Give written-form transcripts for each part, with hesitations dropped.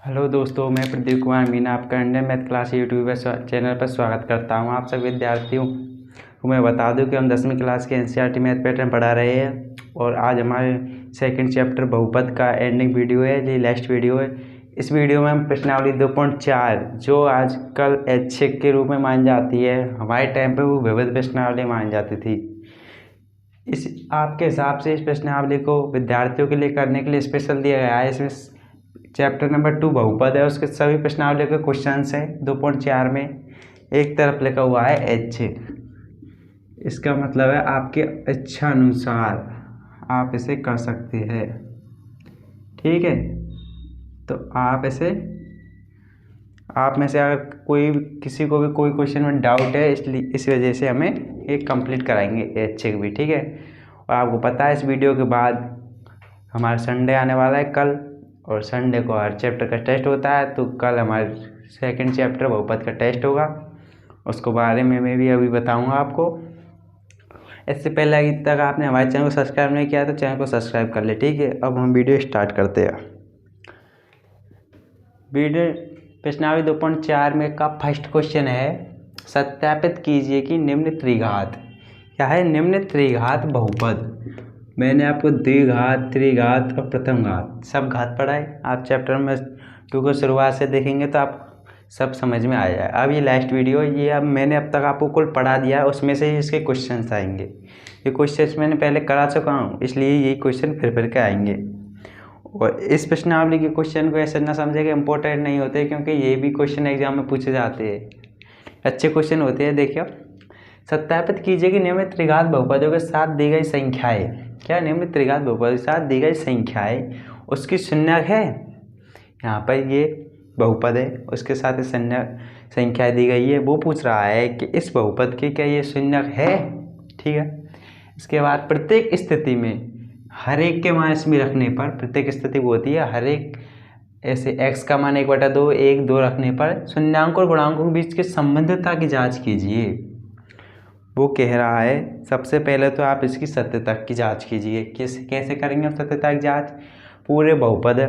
Hello दोस्तों, मैं प्रदीप कुमार मीना आपका Indian math class YouTube channel पर स्वागत करता हूं। आप सब विद्यार्थियों को मैं बता दूं कि हम 10वीं क्लास के एनसीईआरटी मैथ पैटर्न पढ़ा रहे हैं और आज हमारे सेकंड चैप्टर बहुपद का एंडिंग वीडियो है, ये लास्ट वीडियो है। इस वीडियो में हम प्रश्नावली 2.4 जो आजकल ऐच्छिक के रूप में मानी जाती है, हमारे टाइम पर वो विविध प्रश्नावली मानी जाती थी। इस आपके हिसाब से इस प्रश्नावली को विद्यार्थियों के लिए करने के लिए स्पेशल दिया गया है। इसमें चैप्टर नंबर 2 बहुपद है, उसके सभी प्रश्नावली के क्वेश्चंस हैं। 2.4 में एक तरफ लिखा हुआ है ऐच्छिक। इसका मतलब है आपके इच्छा अनुसार आप इसे कर सकते हैं, ठीक है। तो आप में से अगर किसी को भी कोई क्वेश्चन में डाउट है, इसलिए इस वजह से हमें एक कंप्लीट कराएंगे ऐच्छिक भी, ठीक है। और आपको पता है इस वीडियो के बाद हमारा संडे आने वाला है कल, और संडे को हर चैप्टर का टेस्ट होता है। तो कल हमारे सेकंड चैप्टर बहुपद का टेस्ट होगा, उसको बारे में मैं भी अभी बताऊंगा आपको। इससे पहले अभी तक आपने हमारे चैनल को सब्सक्राइब नहीं किया तो चैनल को सब्सक्राइब कर ले, ठीक है। अब हम वीडियो स्टार्ट करते हैं। वीडियो प्रश्नावली 2.4 में का फर्स्ट क्वेश्चन है, सत्यापित कीजिए कि निम्न त्रिघात क्या है। निम्न त्रिघात बहुपद, मैंने आपको द्विघात, त्रिघात और प्रथम घात सब घात पढ़ाए। आप चैप्टर में 2 को शुरुआत से देखेंगे तो आप सब समझ में आ जाए। अब ये लास्ट वीडियो, ये अब मैंने अब तक आपको कुल पढ़ा दिया है, उसमें से ही इसके क्वेश्चंस आएंगे। ये क्वेश्चंस मैंने पहले करा चुका हूँ, इसलिए यही क्वेश्चन फिर के आएंगे। और इस प्रश्नावली के क्वेश्चन को ऐसे ना समझे कि इम्पोर्टेंट नहीं होते, क्योंकि ये भी क्वेश्चन एग्जाम में पूछे जाते हैं, अच्छे क्वेश्चन होते हैं। देखिए, सत्यापित कीजिए कि निम्न त्रिघात बहुपदों के साथ दी गई संख्याएं, क्या निम्न त्रिघात बहुपदों के साथ दी गई संख्याएं उसकी शून्यक है। यहाँ पर ये बहुपद है, उसके साथ संख्या दी गई है, वो पूछ रहा है कि इस बहुपद की क्या ये शून्यक है, ठीक है। इसके बाद प्रत्येक स्थिति में हर एक के मान इसमें रखने पर, प्रत्येक स्थिति वो होती है हर एक, ऐसे x का मान 1/2, 1, 2 रखने पर शून्यांक और गुणांकों के बीच की संबंधितता की जांच कीजिए। वो कह रहा है सबसे पहले तो आप इसकी सत्यता की जांच कीजिए। कैसे करेंगे हम सत्यता की जांच। पूरे बहुपद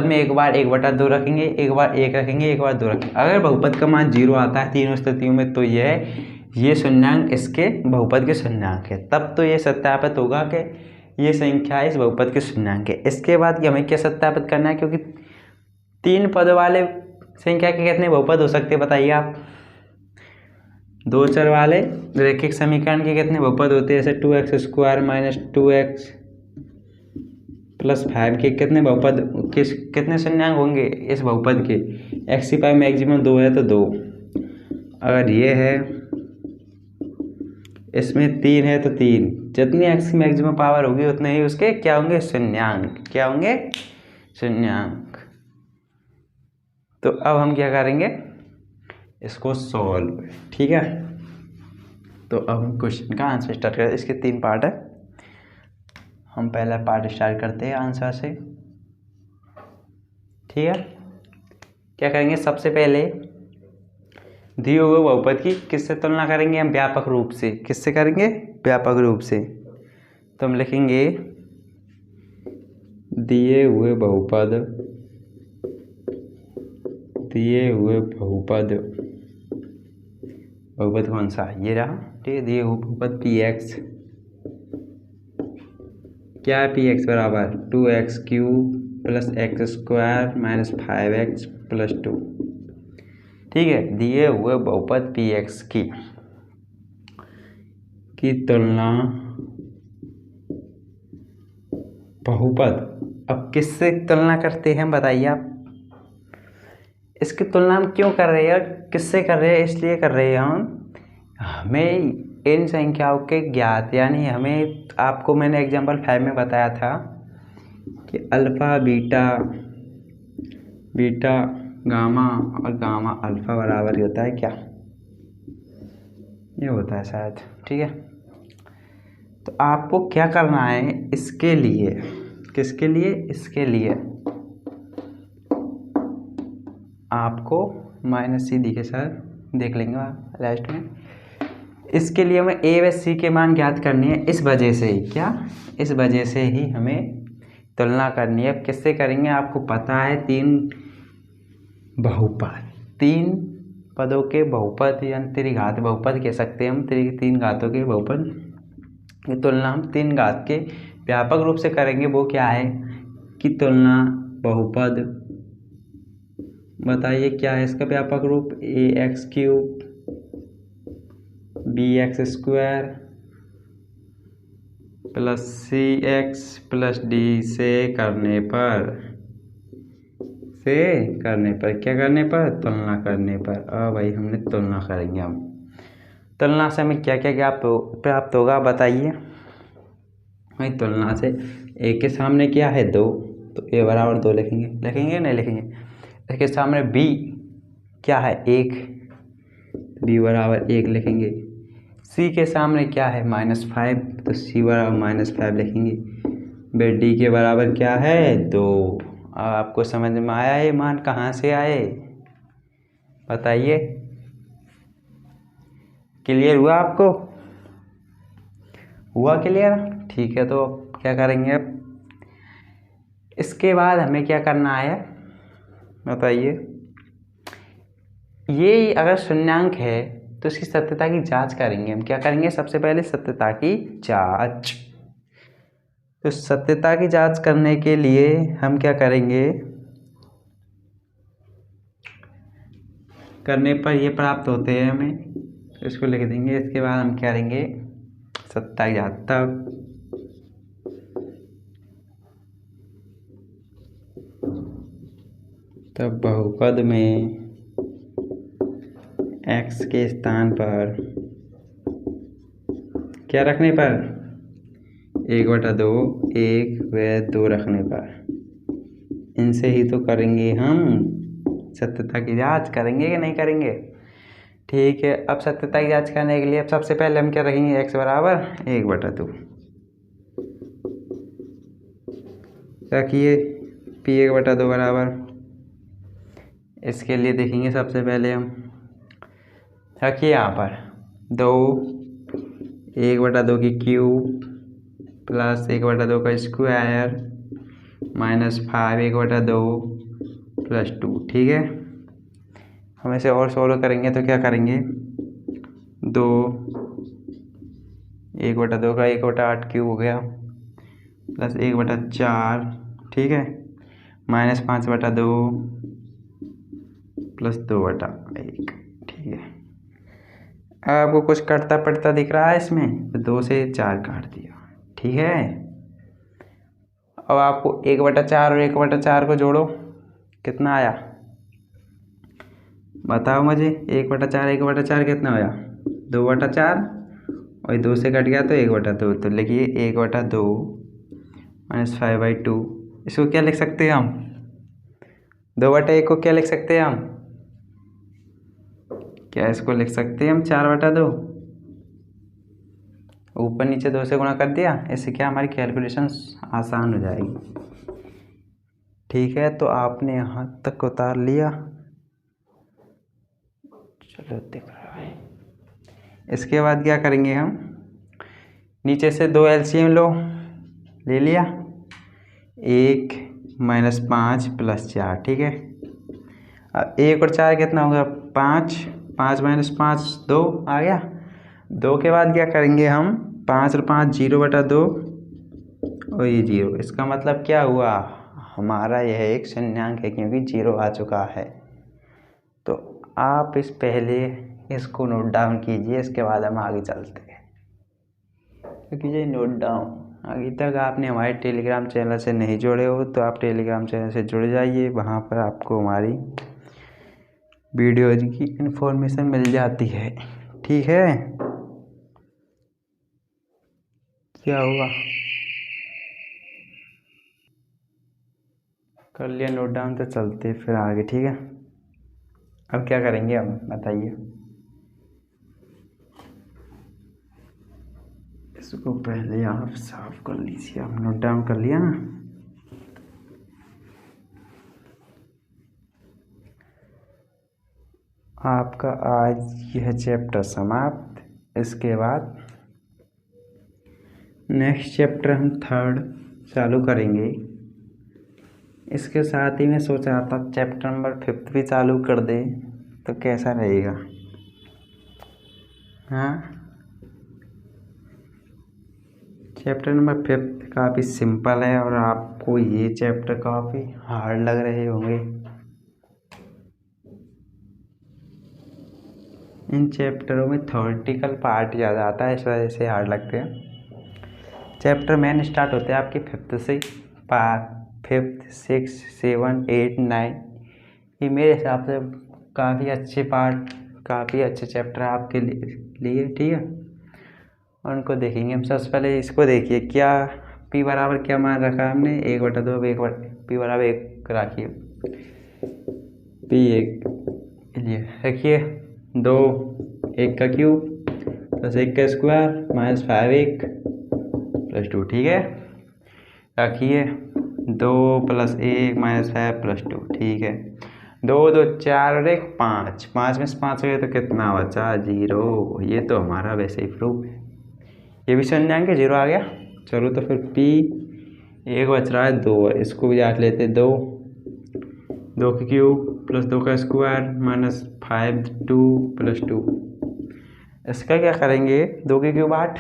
में एक बार 1/2 रखेंगे, एक बार 1 रखेंगे, एक बार 2 रखेंगे। अगर बहुपद का मान 0 आता है तीनों स्थितियों में, तो ये शून्यांक इसके बहुपद के शून्यांक है, तब तो ये सत्यापित होगा कि ये संख्या इस बहुपद के शून्यांक है। इसके बाद हमें क्या सत्यापित करना है, क्योंकि 3 पद वाले संख्या के कितने बहुपद हो सकते हैं बताइए आप। 2 चर वाले रैखिक समीकरण के कितने बहुपद होते हैं, जैसे 2x² - 2x + 5 के कितने बहुपद, कितने शून्यांक होंगे इस बहुपद के। x⁵ मैक्सिमम 2 है तो 2, अगर ये है इसमें 3 है तो 3, जितनी x की मैक्सिमम पावर होगी उतने ही उसके क्या होंगे, शून्यांक। क्या होंगे, शून्यांक। तो अब हम क्या करेंगे, इसको सॉल्व, ठीक है। तो अब हम क्वेश्चन का आंसर स्टार्ट करते हैं। इसके 3 पार्ट है, हम पहला पार्ट स्टार्ट करते हैं आंसर से, ठीक है। क्या करेंगे, सबसे पहले दिए हुए बहुपद की किससे तुलना करेंगे हम, व्यापक रूप से। किससे करेंगे, व्यापक रूप से। तो हम लिखेंगे दिए हुए बहुपद बहुपद कौन सा, ये रहा, ठीक है। दिए हुए बहुपद px, क्या है px बराबर 2x³ + x² - 5x + 2, ठीक है। दिए हुए बहुपद px की तुलना बहुपद, अब किससे तुलना करते हैं बताइए आप। इसकी तुलना हम क्यों कर रहे हैं, किससे कर रहे हैं, इसलिए कर रहे हैं हमें इन संख्याओं के ज्ञात, यानी हमें, आपको मैंने एग्जाम्पल 5 में बताया था कि अल्फ़ा, बीटा, गामा और गामा अल्फ़ा बराबर ही होता है क्या, ये होता है शायद, ठीक है। तो आपको क्या करना है इसके लिए, किसके लिए, इसके लिए आपको -c के साथ देख लेंगे लास्ट में। इसके लिए हमें a व c के मान ज्ञात करनी है। इस वजह से ही क्या, इस वजह से ही हमें तुलना करनी है। अब किससे करेंगे, आपको पता है तीन बहुपद, तीन पदों के बहुपद या त्रिघात बहुपद कह सकते हैं हम, तीन घातों के बहुपद की तुलना हम तीन घात के व्यापक रूप से करेंगे। वो क्या है कि तुलना बहुपद, बताइए क्या है इसका व्यापक रूप, ax³ bx² प्लस cx+d से करने पर क्या करने पर, तुलना करने पर। भाई हमने तुलना करेंगे हम, तुलना से हमें क्या क्या प्राप्त होगा बताइए। भाई तुलना से ए के सामने क्या है 2, तो a बराबर 2 लिखेंगे नहीं लिखेंगे। इसके सामने b क्या है 1, b बराबर 1 लिखेंगे। c के सामने क्या है -5, तो c बराबर -5 लिखेंगे। फिर d के बराबर क्या है 2। आपको समझ में आया ये मान कहाँ से आए बताइए, क्लियर हुआ आपको, हुआ क्लियर? ठीक है, तो क्या करेंगे अब, इसके बाद हमें क्या करना है बताइए। ये अगर शून्यांक है तो इसकी सत्यता की जांच करेंगे हम। क्या करेंगे, सबसे पहले सत्यता की जांच। तो सत्यता की जांच करने के लिए हम क्या करेंगे, करने पर ये प्राप्त होते हैं हमें, तो इसको लिख देंगे। इसके बाद हम क्या करेंगे, सत्यता की जांच। तब बहुपद में x के स्थान पर क्या रखने पर, 1/2, 1 व 2 रखने पर, इनसे ही तो करेंगे हम सत्यता की जांच, करेंगे कि नहीं करेंगे। ठीक है, अब सत्यता की जांच करने के लिए अब सबसे पहले हम क्या रखेंगे, x बराबर 1/2 रखिए, p 1/2 बराबर, इसके लिए देखेंगे सबसे पहले हम रखिए यहाँ पर 2, 1/2 की क्यूब प्लस 1/2 का स्क्वायर -5 1/2 प्लस 2। ठीक है, हम इसे और सोल्व करेंगे तो क्या करेंगे, 2 1/2 का 1/8 क्यूब हो गया प्लस 1/4, ठीक है, -5/2 प्लस 2/1। ठीक है, आपको कुछ कटता पड़ता दिख रहा है इसमें, तो 2 से 4 काट दिया। ठीक है, अब आपको 1/4 और 1/4 को जोड़ो, कितना आया बताओ मुझे, 1/4 कितना होया, 2/4, और 2 से कट गया तो 1/2। तो लिखिए 1/2 -5/2। इसको क्या लिख सकते हैं हम, 2/1 को क्या लिख सकते हैं हम, क्या इसको लिख सकते हैं हम 4/2, ऊपर नीचे 2 से गुणा कर दिया। इससे क्या हमारी कैलकुलेशन आसान हो जाएगी। ठीक है, तो आपने यहाँ तक उतार लिया, चलो दिख रहा है। इसके बाद क्या करेंगे हम, नीचे से 2 एलसीएम लो, ले लिया, 1 -5 + 4। ठीक है, अब 1 और 4 कितना होगा, 5, 5 - 5 2 आ गया। 2 के बाद क्या करेंगे हम, 5 और 5 0/2 और ये 0। इसका मतलब क्या हुआ, हमारा यह एक शून्यांक है क्योंकि 0 आ चुका है। तो आप पहले इसको नोट डाउन कीजिए, इसके बाद हम आगे चलते हैं। तो कीजिए नोट डाउन। अभी तक आपने हमारे टेलीग्राम चैनल से नहीं जुड़े हो तो आप टेलीग्राम चैनल से जुड़ जाइए, वहाँ पर आपको हमारी वीडियो की इन्फॉर्मेशन मिल जाती है। ठीक है, क्या हुआ, कर लिया नोट डाउन, तो चलते फिर आगे। ठीक है, अब क्या करेंगे हम बताइए। इसको पहले आप साफ कर लीजिए, आप नोट डाउन कर लिया ना। आपका आज यह चैप्टर समाप्त। इसके बाद नेक्स्ट चैप्टर हम 3rd चालू करेंगे। इसके साथ ही मैं सोच रहा था चैप्टर नंबर 5 भी चालू कर दे तो कैसा रहेगा। हाँ, चैप्टर नंबर 5 काफ़ी सिंपल है और आपको ये चैप्टर काफ़ी हार्ड लग रहे होंगे। इन चैप्टरों में थ्योरेटिकल पार्ट ज़्यादा आता है, इस वजह से हार्ड लगते हैं। चैप्टर मेन स्टार्ट होते हैं आपके 5th से। 5th 6 7 8 9 ये मेरे हिसाब से काफ़ी अच्छे पार्ट, काफ़ी अच्छे चैप्टर आपके लिए, ठीक है। और उनको देखेंगे हम। सबसे पहले इसको देखिए, क्या p बराबर क्या मान रखा है हमने, 1/2 p बराबर 1 रखिए। p 1 लिए रखिए 2 1 का क्यूब प्लस 1 का स्क्वायर माइनस 5 1 प्लस 2, ठीक है। रखिए 2 + 1 - 5 + 2, ठीक है। 2 2 4 और 1 5, 5 में से 5 हो गया तो कितना बचा, 0। ये तो हमारा वैसे ही प्रूफ है, ये भी सुन जाएंगे 0 आ गया। चलो तो फिर p 1 बच रहा है 2, इसको भी जाट लेते 2 का क्यूब प्लस 2 का स्क्वायर माइनस 5 2 + 2। इसका क्या करेंगे, 2 के क्यूब 8,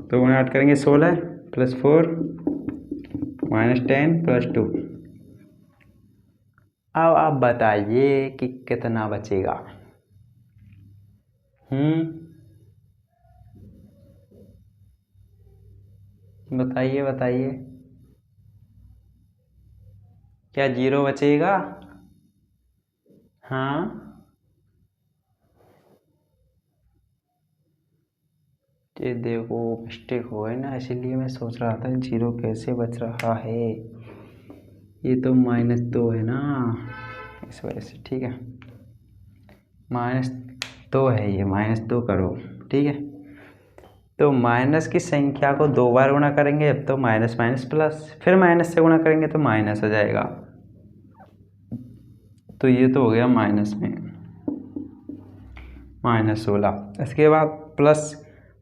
2 गुणा 8 करेंगे 16 + 4 -10 + 2। अब आप बताइए कि कितना बचेगा। बताइए बताइए, क्या 0 बचेगा? हाँ, ये देखो मिस्टेक हो है ना, इसीलिए मैं सोच रहा था 0 कैसे बच रहा है। ये तो -2 है ना, इस वजह से, ठीक है। -2 है ये, -2 करो, ठीक है। तो माइनस की संख्या को 2 बार गुणा करेंगे अब तो माइनस माइनस प्लस, फिर माइनस से गुणा करेंगे तो माइनस हो जाएगा। तो ये तो हो गया माइनस में -16। इसके बाद प्लस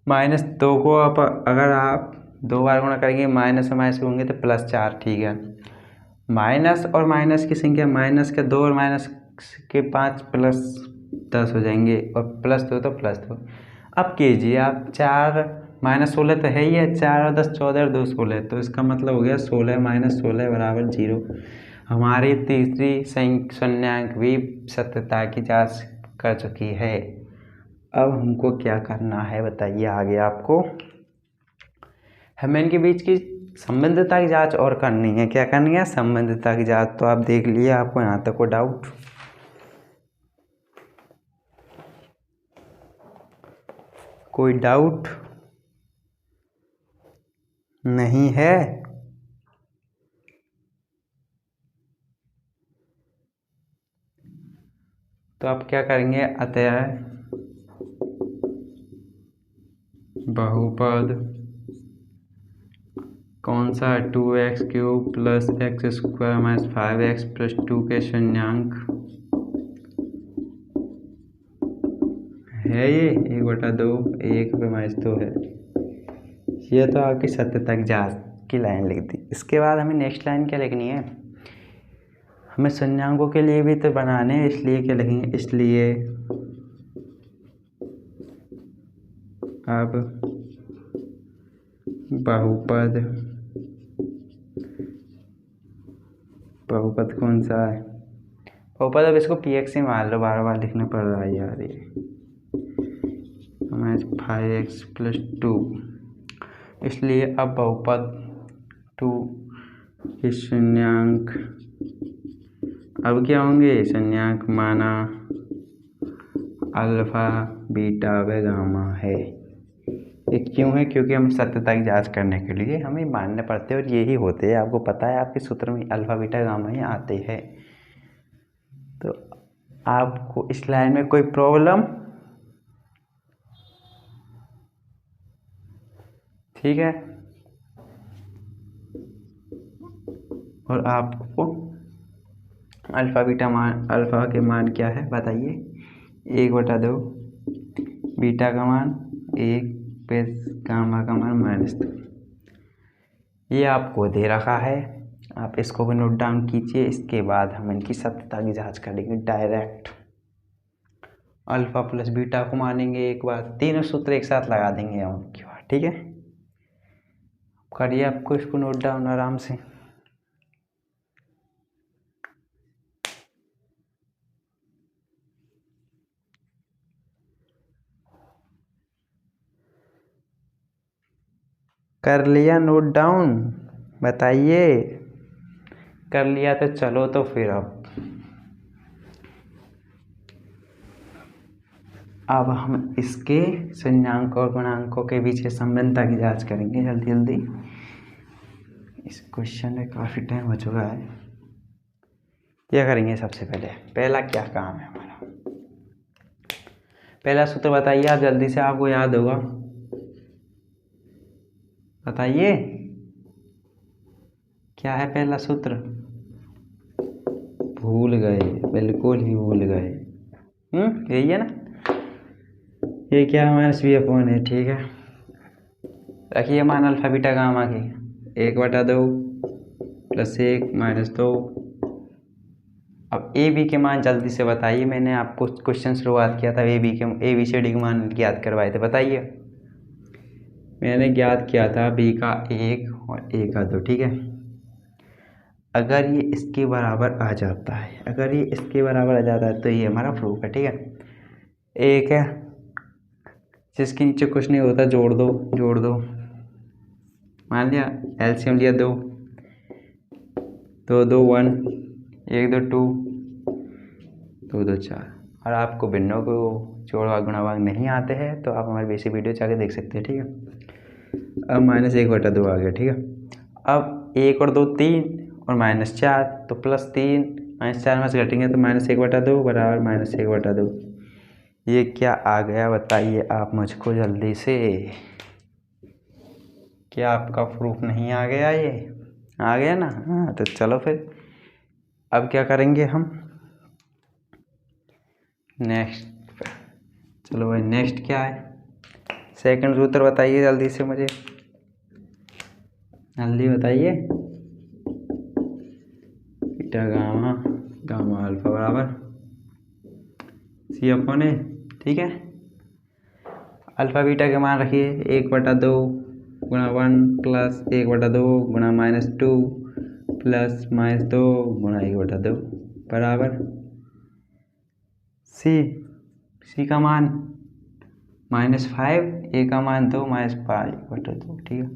-2 को आप अगर आप 2 बार गुणा करेंगे माइनस और माइनस होंगे तो +4, ठीक है। माइनस और माइनस की संख्या, माइनस के 2 और माइनस के 5 +10 हो जाएंगे और +2 तो +2। अब कीजिए आप 4 -16 तो है ही है, 4 और 10 14 और 2 16, तो इसका मतलब हो गया 16 - 16 = 0। हमारी तीसरी शून्यांक भी सत्यता की जांच कर चुकी है। अब हमको क्या करना है बताइए आगे आपको, हमें इनके बीच की संबंधितता की जांच और करनी है। क्या करनी है, संबंधितता की जांच। तो आप देख लिए, आपको यहाँ तक को डाउट कोई डाउट नहीं है? तो आप क्या करेंगे, अतः बहुपद कौन सा, 2x³ + x² - 5x + 2 के शून्यांक है ये 1/2 1 -2 है। ये तो आपकी सत्यता की जांच की लाइन लिख दी। इसके बाद हमें नेक्स्ट लाइन क्या लिखनी है, हमें शून्यांकों के लिए भी तो बनाने हैं, इसलिए क्या लिखेंगे, इसलिए अब बहुपद कौन सा है, बहुपद, अब इसको px ही मान लो, बार बार लिखना पड़ रहा है यार ये, 5x + 2। इसलिए अब बहुपद 2 के शून्यांक अब क्या होंगे, शून्यांक माना अल्फा बीटा व गामा है। ये क्यों है, क्योंकि हम सत्यता की जांच करने के लिए हमें मानने पड़ते हैं और यही होते हैं। आपको पता है आपके सूत्र में अल्फा बीटा गामा ही आते हैं। तो आपको इस लाइन में कोई प्रॉब्लम, ठीक है। और आपको अल्फा बीटा मान, अल्फा के मान क्या है बताइए, 1/2, बीटा का मान 1 पे गामा का मान -2। ये आपको दे रखा है। आप इसको भी नोट डाउन कीजिए। इसके बाद हम इनकी सत्यता की जांच करेंगे डायरेक्ट। अल्फा प्लस बीटा को मानेंगे एक बार, तीनों सूत्र एक साथ लगा देंगे हम उनकी बात, ठीक है। करिए आपको इसको नोट डाउन आराम से। कर लिया नोट डाउन? बताइए। कर लिया तो चलो तो फिर अब हम इसके शून्यांक और गुणांकों के बीच के संबंधता की जांच करेंगे जल्दी जल्दी। इस क्वेश्चन में काफ़ी टाइम हो चुका है। क्या करेंगे सबसे पहला क्या काम है हमारा? पहला सूत्र बताइए आप जल्दी से, आपको याद होगा, बताइए क्या है पहला सूत्र? भूल गए, बिल्कुल ही भूल गए। यही है ना, ये क्या माइनस बी अपॉन है, ठीक है। रखिए मान अल्फा बीटा गामा के 1/2 + 1 - 2। अब ए बी के मान जल्दी से बताइए। मैंने आपको क्वेश्चन शुरुआत किया था ए बी सी डी के मान ज्ञात करवाए थे, बताइए। मैंने ज्ञात किया था बी का 1 और ए का 2, ठीक है। अगर ये इसके बराबर आ जाता है, अगर ये इसके बराबर आ जाता है तो ये हमारा प्रूफ है, ठीक है। एक है जिसके नीचे कुछ नहीं होता, जोड़ दो। मान लिया एलसीएम लिया 2 2 2 1 1 2 2 2 2 4। और आपको भिन्नों को जोड़ भाग गुणा भाग नहीं आते हैं तो आप हमारे बेसिक वीडियो जाके देख सकते हैं, ठीक है। अब -1/2 आ गया, ठीक है। अब 1 और 2 3 और -4 तो +3 -4 में से घटेंगे तो -1/2 बराबर -1/2। ये क्या आ गया बताइए आप मुझको जल्दी से। क्या आपका प्रूफ नहीं आ गया? ये आ गया ना? हाँ तो चलो फिर अब क्या करेंगे हम, नेक्स्ट। चलो भाई नेक्स्ट क्या है? सेकंड सूत्र बताइए जल्दी से मुझे, जल्दी बताइए। बीटा गामा गामा अल्फा बराबर सी अपॉन ए, ठीक है। अल्फा बीटा के मान रखिए 1/2 गुणा 1 + 1/2 गुणा -2 + -2 गुणा 1/2 बराबर सी का मान -5, ए का मान 2 -5/2, ठीक है।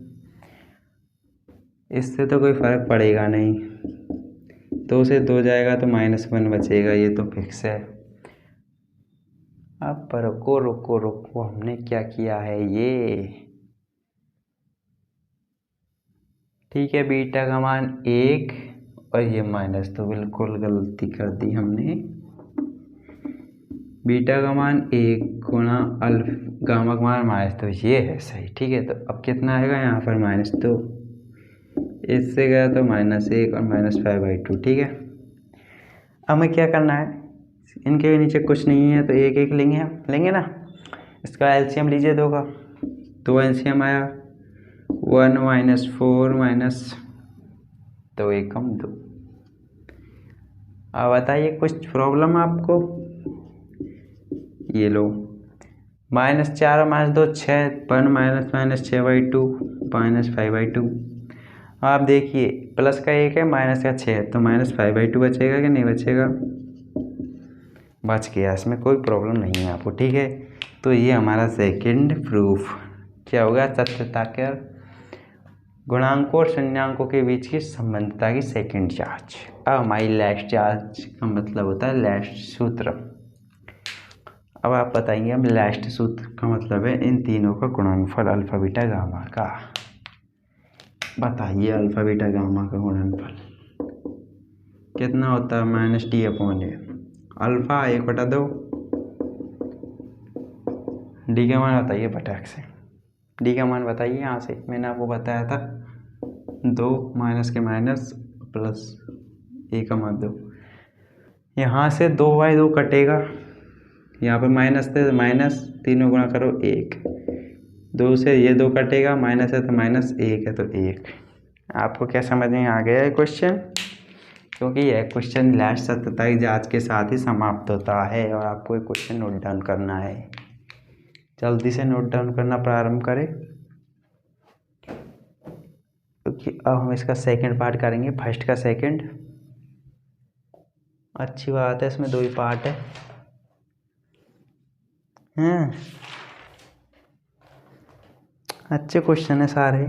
इससे तो कोई फर्क पड़ेगा नहीं, 2 से 2 जाएगा तो -1 बचेगा, ये तो फिक्स है। अब रुको, हमने क्या किया है ये, ठीक है। बीटा का मान 1 और ये -2, बिल्कुल गलती कर दी हमने। बीटा का मान 1 गुणा गामा का मान -2, ये है सही, ठीक है। तो अब कितना आएगा यहाँ पर -2, इससे गया तो -1 और -5/2, ठीक है। अब हमें क्या करना है, इनके भी नीचे कुछ नहीं है तो एक एक लेंगे ना। इसका एलसीएम लीजिए 2 का, 2 एलसीएम आया 1 -4 - 2 एकम 2। अब बताइए कुछ प्रॉब्लम आपको? ये लो -4 और -2 6, 1 -6/2 -5/2। आप देखिए प्लस का 1 है माइनस का 6 है तो -5/2 बचेगा कि नहीं बचेगा? बच गया, इसमें कोई प्रॉब्लम नहीं है आपको, ठीक है। तो ये हमारा सेकंड प्रूफ क्या होगा, सत्यता के गुणांकों और शून्यांकों के बीच की संबंधता की सेकंड जांच। अब हमारी लास्ट जांच का मतलब होता है लास्ट सूत्र। अब आप बताएंगे हम लास्ट सूत्र का मतलब है इन तीनों का गुणनफल अल्फा बीटा गामा का। बताइए अल्फा बीटा गामा का गुणनफल कितना होता है? -d/a। अल्फा 1/2, डी का मान बताइए फटाक से, डी का मान बताइए यहाँ से। मैंने आपको बताया था 2 -के- प्लस ए का मान 2। यहाँ से 2/2 कटेगा, यहाँ पर माइनस थे माइनस, तीनों गुणा करो 1, 2 से ये 2 कटेगा, माइनस है तो -1 है तो 1। आपको क्या समझ में आ गया है क्वेश्चन? क्योंकि यह क्वेश्चन लास्ट सत्यापित जांच के साथ ही समाप्त होता है और आपको ये क्वेश्चन नोट डाउन करना है। जल्दी से नोट डाउन करना प्रारंभ करें, क्योंकि अब हम इसका सेकंड पार्ट करेंगे। फर्स्ट का सेकंड, अच्छी बात है, इसमें 2 ही पार्ट है। अच्छे क्वेश्चन है सारे,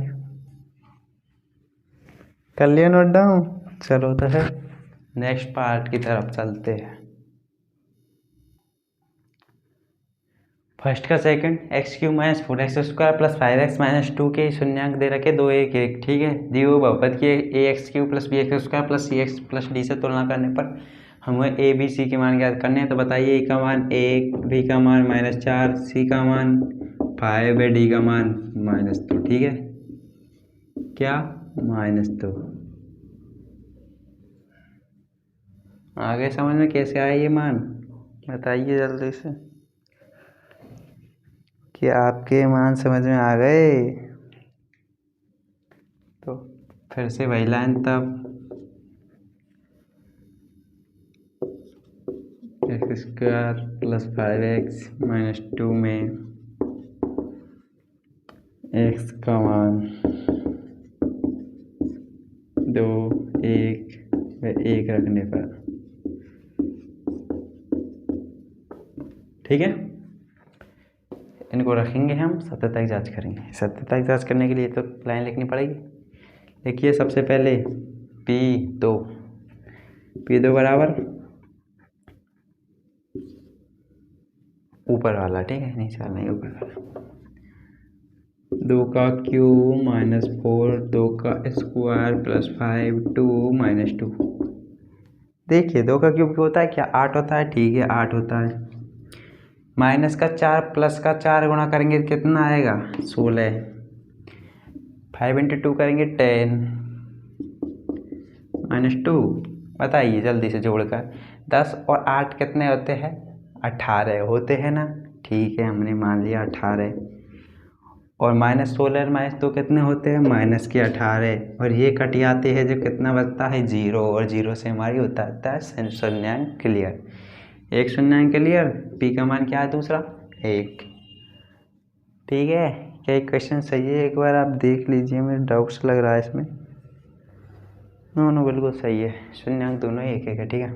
कर लिया नोट डाउन। चलो तो फिर नेक्स्ट पार्ट की तरफ चलते हैं। फर्स्ट का सेकंड, x³ - 4x² + 5x - 2 के शून्यांक दे रखे 2, 1, 1। ठीक है, दी हुई बहुपद की ax³ + bx² + cx + d से तुलना करने पर हमें a b c के मान ज्ञात करने हैं। तो बताइए, a का मान 1, b का मान -4, c का मान 5 है, d का मान -2। ठीक है, क्या -2। आगे समझ में कैसे आए ये मान, बताइए जल्दी से। क्या आपके मान समझ में आ गए? तो फिर से वही लाइन, तब x² + 5x - 2 में x का मान 2, 1 व 1 रखने पर। ठीक है, इनको रखेंगे, हम सत्यता की जांच करेंगे। सत्यता की जांच करने के लिए तो लाइन लिखनी पड़ेगी। देखिए, सबसे पहले P2 बराबर ऊपर वाला, ठीक है, नीचे वाला नहीं, ऊपर वाला। 2 का क्यूब -4, 2 का स्क्वायर + 5, 2 - 2। देखिए, 2 का क्यूब होता है क्या? 8 होता है। ठीक है, 8 होता है। -4 + का 4 गुणा करेंगे कितना आएगा? 16। 5 × 2 करेंगे 10 -2। बताइए जल्दी से जोड़कर, 10 और 8 कितने होते हैं? 18 होते हैं ना। ठीक है, हमने मान लिया 18। और -16 और -2 कितने होते हैं? -18। और ये कट जाते हैं, जो कितना बचता है? 0। और 0 से हमारी होता है शून्यांक क्लियर। एक शून्यांक क्लियर। पी का मान क्या है दूसरा? 1। ठीक है, क्या एक क्वेश्चन सही है? एक बार आप देख लीजिए, मुझे डाउट्स लग रहा है इसमें। नो बिल्कुल सही है, शून्यांक दोनों 1 1 है। ठीक है,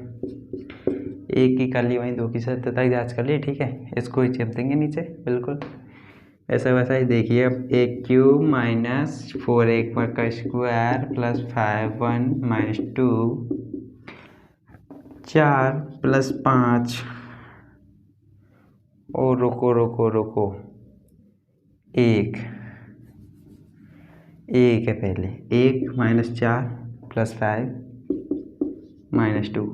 1 की कर ली, वहीं 2 की सत्यता की जाँच कर ली। ठीक है, इसको ही चेप देंगे नीचे, बिल्कुल ऐसा वैसा ही। देखिए, अब a³ - 4 का स्क्वायर + 5 1 - 2 4 + 5। और रुको 1 है पहले। 1 - 4 + 5 - 2।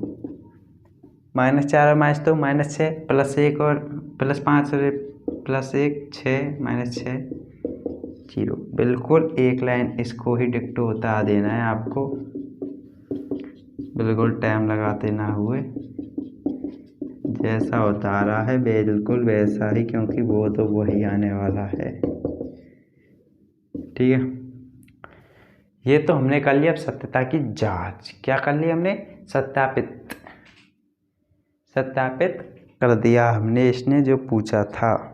-4 और -2 -6 +1 और +5 और +1 6 -6 0। बिल्कुल एक लाइन इसको ही डिक्टो बता देना है आपको, बिल्कुल टाइम लगाते ना हुए। जैसा बता रहा है बिल्कुल वैसा ही, क्योंकि वो तो वही आने वाला है। ठीक है, ये तो हमने कर लिया। अब सत्यता की जांच क्या कर ली हमने? सत्यापित कर दिया हमने, इसने जो पूछा था।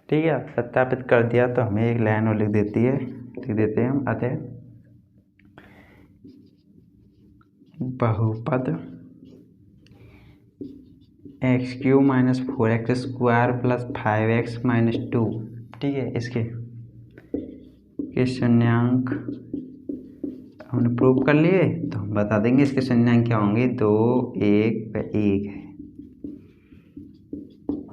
ठीक है, सत्यापित कर दिया तो हमें एक लाइन और लिख देते हैं हम। अतः बहुपद x³ - 4x² + 5x - 2। ठीक है, इसके शून्यांक हमने प्रूव कर लिए, तो हम बता देंगे इसके शून्यांक क्या होंगे। 2 1 व 1 है।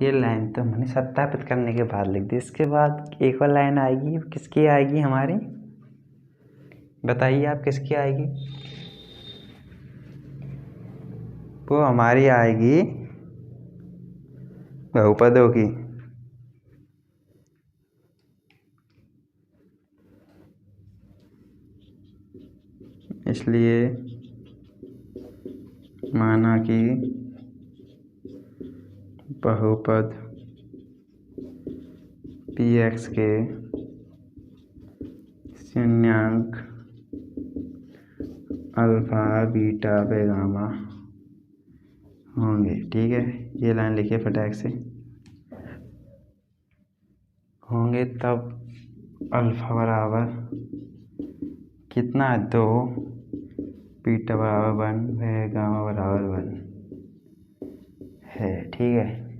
ये लाइन तो हमने सत्यापित करने के बाद लिख दी। इसके बाद एक और लाइन आएगी, किसकी आएगी हमारी? बताइए आप, किसकी आएगी? वो हमारी आएगी बहुपदों की। इसलिए माना कि बहुपद px के शून्यांक अल्फा बीटा पे गामा होंगे। ठीक है, ये लाइन लिखिए फटाक से। होंगे तब अल्फा बराबर कितना है 2, बीटा बराबर 1 है, गामा बराबर 1 है। ठीक है,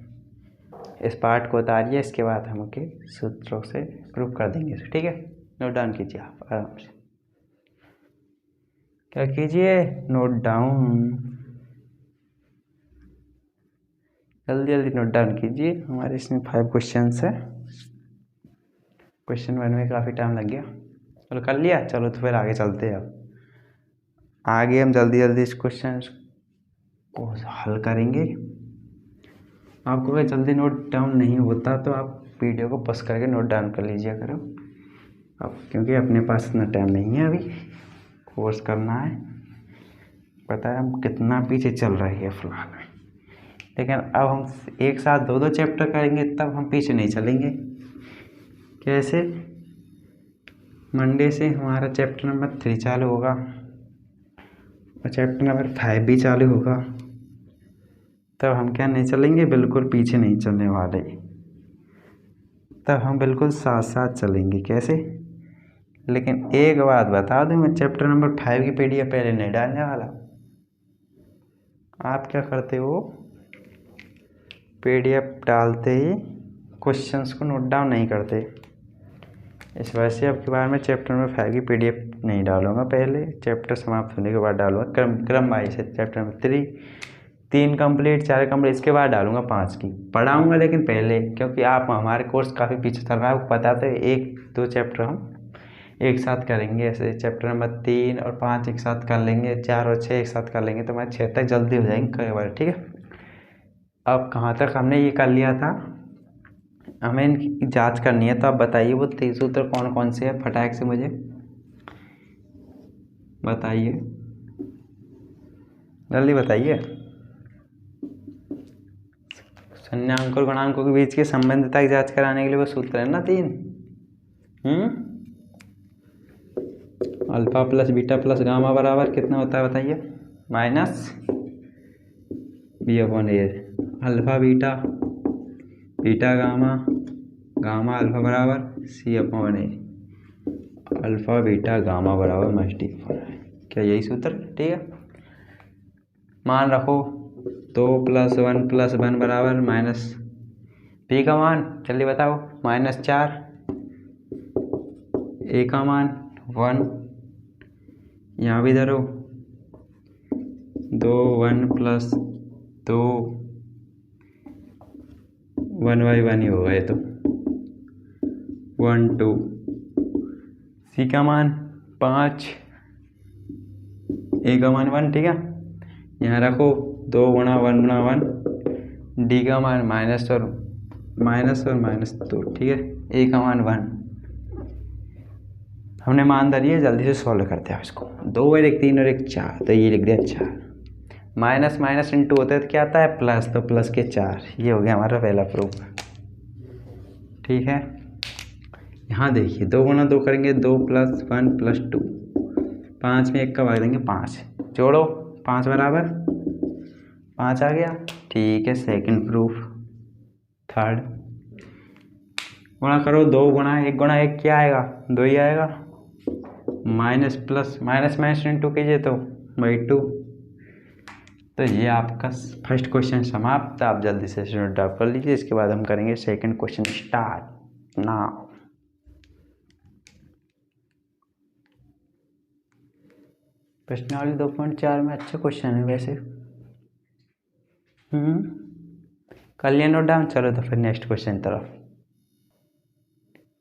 इस पार्ट को उतारिए, इसके बाद हम के सूत्रों से प्रूव कर देंगे। ठीक है, नोट डाउन कीजिए आप आराम से। क्या कीजिए, नोट डाउन, जल्दी जल्दी नोट डाउन कीजिए। हमारे इसमें 5 क्वेश्चन है। क्वेश्चन 1 में काफ़ी टाइम लग गया। चलो कर लिया, चलो तो फिर आगे चलते हैं। अब आगे हम जल्दी जल्दी इस क्वेश्चन को हल करेंगे। आपको अगर जल्दी नोट डाउन नहीं होता तो आप वीडियो को पॉज करके नोट डाउन कर लीजिए करो। अब क्योंकि अपने पास इतना टाइम नहीं है, अभी कोर्स करना है, पता है हम कितना पीछे चल रही है फिलहाल। लेकिन अब हम एक साथ 2-2 चैप्टर करेंगे, तब हम पीछे नहीं चलेंगे। कैसे? मंडे से हमारा चैप्टर नंबर 3 चालू होगा और चैप्टर नंबर 5 भी चालू होगा। तब हम क्या नहीं चलेंगे, बिल्कुल पीछे नहीं चलने वाले। तब हम बिल्कुल साथ साथ चलेंगे। कैसे? लेकिन एक बात बता दूं, मैं चैप्टर नंबर 5 की पीडीएफ पहले नहीं डालने वाला। आप क्या करते हो, पीडीएफ डालते ही क्वेश्चंस को नोट डाउन नहीं करते। इस वजह से अब की बार मैं चैप्टर नंबर 5 की पीडीएफ नहीं डालूंगा, पहले चैप्टर समाप्त होने के बाद डालूंगा। क्रम वाइज है, चैप्टर नंबर 3 कंप्लीट, 4 कंप्लीट, इसके बाद डालूंगा 5 की। पढ़ाऊंगा लेकिन पहले, क्योंकि आप हमारे कोर्स काफ़ी पीछे चल रहा है, आपको पता तो 1-2 चैप्टर हम एक साथ करेंगे। ऐसे चैप्टर नंबर 3 और 5 एक साथ कर लेंगे, 4 और 6 एक साथ कर लेंगे, तो हमारे 6 तक जल्दी हो जाएंगे कई बार। ठीक है, अब कहाँ तक हमने ये कर लिया था, हमें इनकी जांच करनी है। तो आप बताइए वो 3 सूत्र कौन कौन से हैं, फटाक से मुझे बताइए, जल्दी बताइए। शून्यांक और गुणांकों के बीच की संबंधितता की जांच कराने के लिए वो सूत्र है ना 3। Alpha plus beta plus gamma बराबर कितना होता है बताइए, minus b/a। Alpha beta, beta gamma, gamma alpha बराबर c/a। अल्फा बीटा गामा बराबर -d/। क्या यही सूत्र? ठीक है, मान रखो 2 + 1 + 1 बराबर माइनस p का मान जल्दी बताओ -4, a का मान 1, यहाँ भी धरो 2 1 + 2 1/1 ही होगा ये तो 1 2। c का मान 5, a का मान 1। ठीक है, यहाँ रखो 2 × 1 × 1, d का मान माइनस और -2। ठीक है, a का मान 1। हमने मान धरी है, जल्दी से सॉल्व करते हैं इसको। 2 और 1 3 और 1 4, तो ये लिख दिया 4। माइनस माइनस इंटू होता है तो क्या आता है प्लस, तो प्लस के 4। ये हो गया हमारा पहला प्रूफ। ठीक है, यहाँ देखिए 2 × 2 करेंगे 2 + 1 + 2, 5 में 1 का भाग देंगे 5, जोड़ो 5 बराबर 5 आ गया। ठीक है, सेकंड प्रूफ। थर्ड, गुणा करो 2 × 1 × 1 क्या आएगा, 2 ही आएगा। Minus plus minus minus into कीजिए तो /2। तो ये आपका फर्स्ट क्वेश्चन समाप्त। आप जल्दी से नोट डाउन कर लीजिए, इसके बाद हम करेंगे सेकंड क्वेश्चन स्टार्ट नाउ। प्रश्नावली 2.4 में अच्छा क्वेश्चन है वैसे। कर लिया नोट डाउन, चलो तो फिर नेक्स्ट क्वेश्चन तरफ।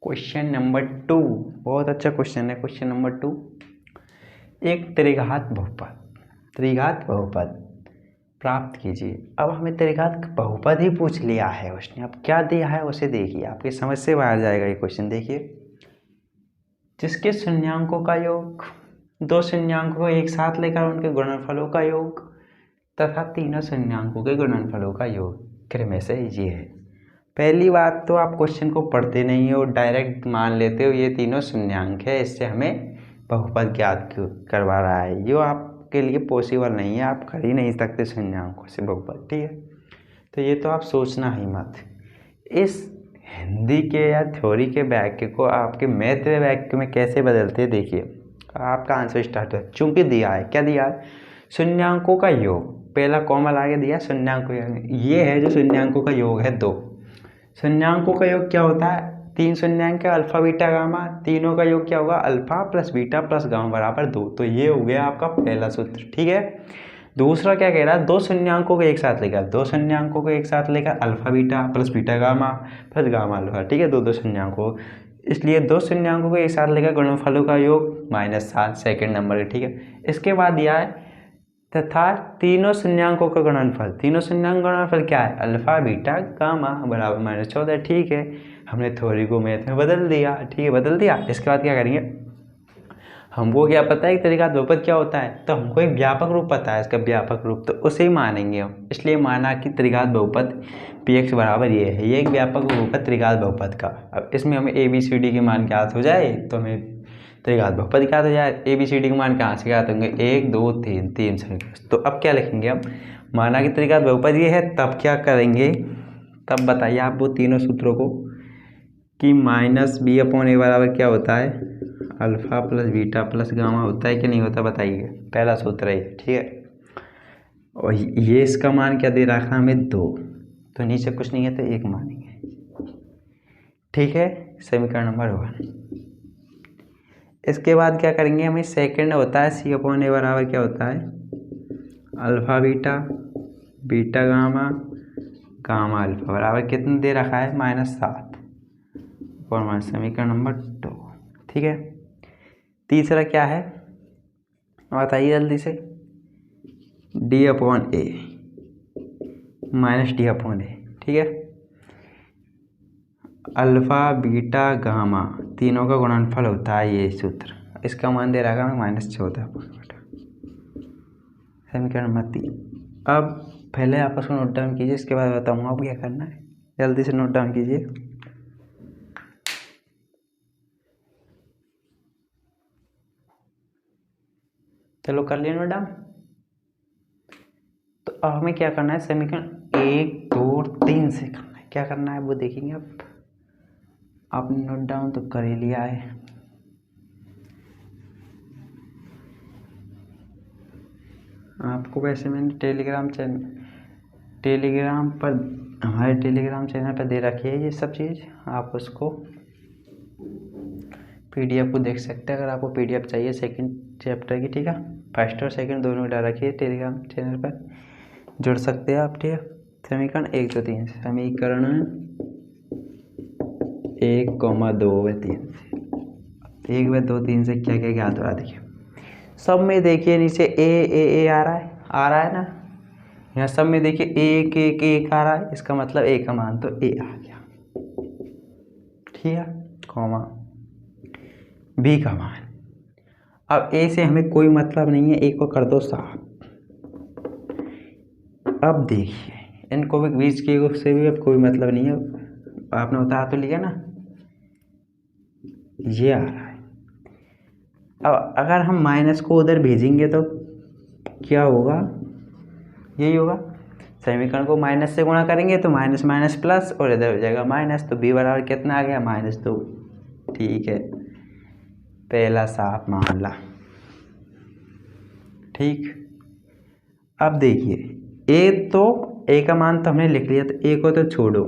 क्वेश्चन नंबर 2 बहुत अच्छा क्वेश्चन है। क्वेश्चन नंबर 2, एक त्रिघात बहुपद प्राप्त कीजिए। अब हमें त्रिघात बहुपद ही पूछ लिया है उसने, अब क्या दिया है उसे देखिए, आपकी समझ से बाहर जाएगा ये क्वेश्चन। देखिए, जिसके शून्यांकों का योग 2 शून्यांकों को एक साथ लेकर उनके गुणनफलों का योग तथा तीनों शून्यांकों के गुणनफलों का योग क्रम से ये है। पहली बात तो आप क्वेश्चन को पढ़ते नहीं हो, डायरेक्ट मान लेते हो ये तीनों शून्यांक है, इससे हमें बहुपद ज्ञात करवा रहा है। जो आपके लिए पॉसिबल नहीं है, आप कर ही नहीं सकते शून्यांकों से बहुपद, ठीक है। तो ये तो आप सोचना ही मत। इस हिंदी के या थ्योरी के वाक्य को आपके मैथ में वाक्य में कैसे बदलते हैं, देखिए आपका आंसर स्टार्ट है। चूंकि दिया है, क्या दिया है, शून्यांकों का योग, पहला कॉमन आगे दिया शून्यांकों, ये है जो शून्यांकों का योग है 2। शून्यांकों का योग क्या होता है, 3 शून्यांक अल्फा बीटा गामा, तीनों का योग क्या होगा, alpha plus beta plus gamma बराबर 2। तो ये हो गया आपका पहला सूत्र, ठीक है। दूसरा क्या कह रहा है, 2 शून्यांकों को एक साथ लेकर, 2 शून्यांकों को एक साथ लेकर alpha beta plus beta gamma plus gamma alpha, ठीक है, 2 शून्यांकों, इसलिए 2 शून्यांकों को एक साथ लेकर गुणनफलों का योग -7 सेकंड नंबर है, ठीक है। इसके बाद दिया है तथा तीनों शून्यांकों का गुणनफल, तीनों शून्यांक गुणनफल क्या है, अल्फा बीटा गामा बराबर -14, ठीक है। हमने थ्योरी को मैथ में बदल दिया, ठीक है, बदल दिया। इसके बाद क्या करेंगे, हमको क्या पता है कि त्रिघात बहुपद क्या होता है, तो हमको एक व्यापक रूप पता है इसका, व्यापक रूप, तो उसे ही मानेंगे हम। इसलिए माना कि त्रिघात बहुपद px बराबर ये है, ये एक व्यापक रूप है त्रिघात बहुपद का। अब इसमें हमें ABCD के मान ज्ञात हो जाए तो हमें त्रिघात बहुपद ज्ञात हो जाए। ABCD के मान कहाँ से ज्ञात होंगे, 1 2 3, 3 से। तो अब क्या लिखेंगे हम, माना कि त्रिघात बहुपद ये है, तब क्या करेंगे, तब बताइए आप वो तीनों सूत्रों को कि -b/a बराबर क्या होता है, alpha plus beta plus gamma होता है कि नहीं होता, बताइए। पहला सूत्र है, ठीक है। और ये इसका मान क्या दे रखा हमें, 2, तो नीचे कुछ नहीं है तो 1 मानेंगे, ठीक है। समीकरण नंबर 1। इसके बाद क्या करेंगे, हमें सेकंड होता है c/a बराबर क्या होता है, alpha beta beta gamma gamma alpha बराबर कितना दे रखा है, -7 और समीकरण नंबर 2, ठीक है। तीसरा क्या है बताइए जल्दी से, d/a -d/a, ठीक है। अल्फा बीटा गामा तीनों का गुणनफल होता है ये सूत्र, इसका मान दे रहा है -14, समीकरण नंबर 3। अब पहले आप उसको नोट डाउन कीजिए, इसके बाद बताऊंगा आप क्या करना है, जल्दी से नोट डाउन कीजिए। चलो कर लिया नोट डाउन। तो अब हमें क्या करना है, समीकरण 1 2 3 से करना है। क्या करना है वो देखेंगे आप। आपने नोट डाउन तो कर ही लिया है, आपको वैसे मैंने टेलीग्राम पर, हमारे टेलीग्राम चैनल पर दे रखी है ये सब चीज़, आप उसको PDF को देख सकते हैं। अगर आपको PDF चाहिए सेकंड चैप्टर की, ठीक है, फर्स्ट और सेकंड दोनों डाल रखी है टेलीग्राम चैनल पर, जुड़ सकते हैं आप, ठीक है। समीकरण 1 2 3, समीकरण 1 2 व 3 से, 1 व 2 3 से क्या क्या ज्ञात हो रहा है, देखिए सब में देखिए नीचे ए आ रहा है ना, यहाँ सब में देखिए 1 1 1 आ रहा है, इसका मतलब ए का मान तो ए आ गया, ठीक है, कॉमा बी का मान। अब ए से हमें कोई मतलब नहीं है, ए को कर दो साफ। अब देखिए इनको भी बीच के से भी अब कोई मतलब नहीं है, आपने उतार तो लिया ना, ये आ रहा है। अब अगर हम माइनस को उधर भेजेंगे तो क्या होगा, यही होगा, समीकरण को माइनस से गुणा करेंगे तो माइनस माइनस प्लस और इधर हो जाएगा माइनस, तो बी बराबर कितना आ गया, -2, ठीक है, पहला साफ मामला, ठीक। अब देखिए ए का मान तो हमने लिख लिया, तो ए को तो छोड़ो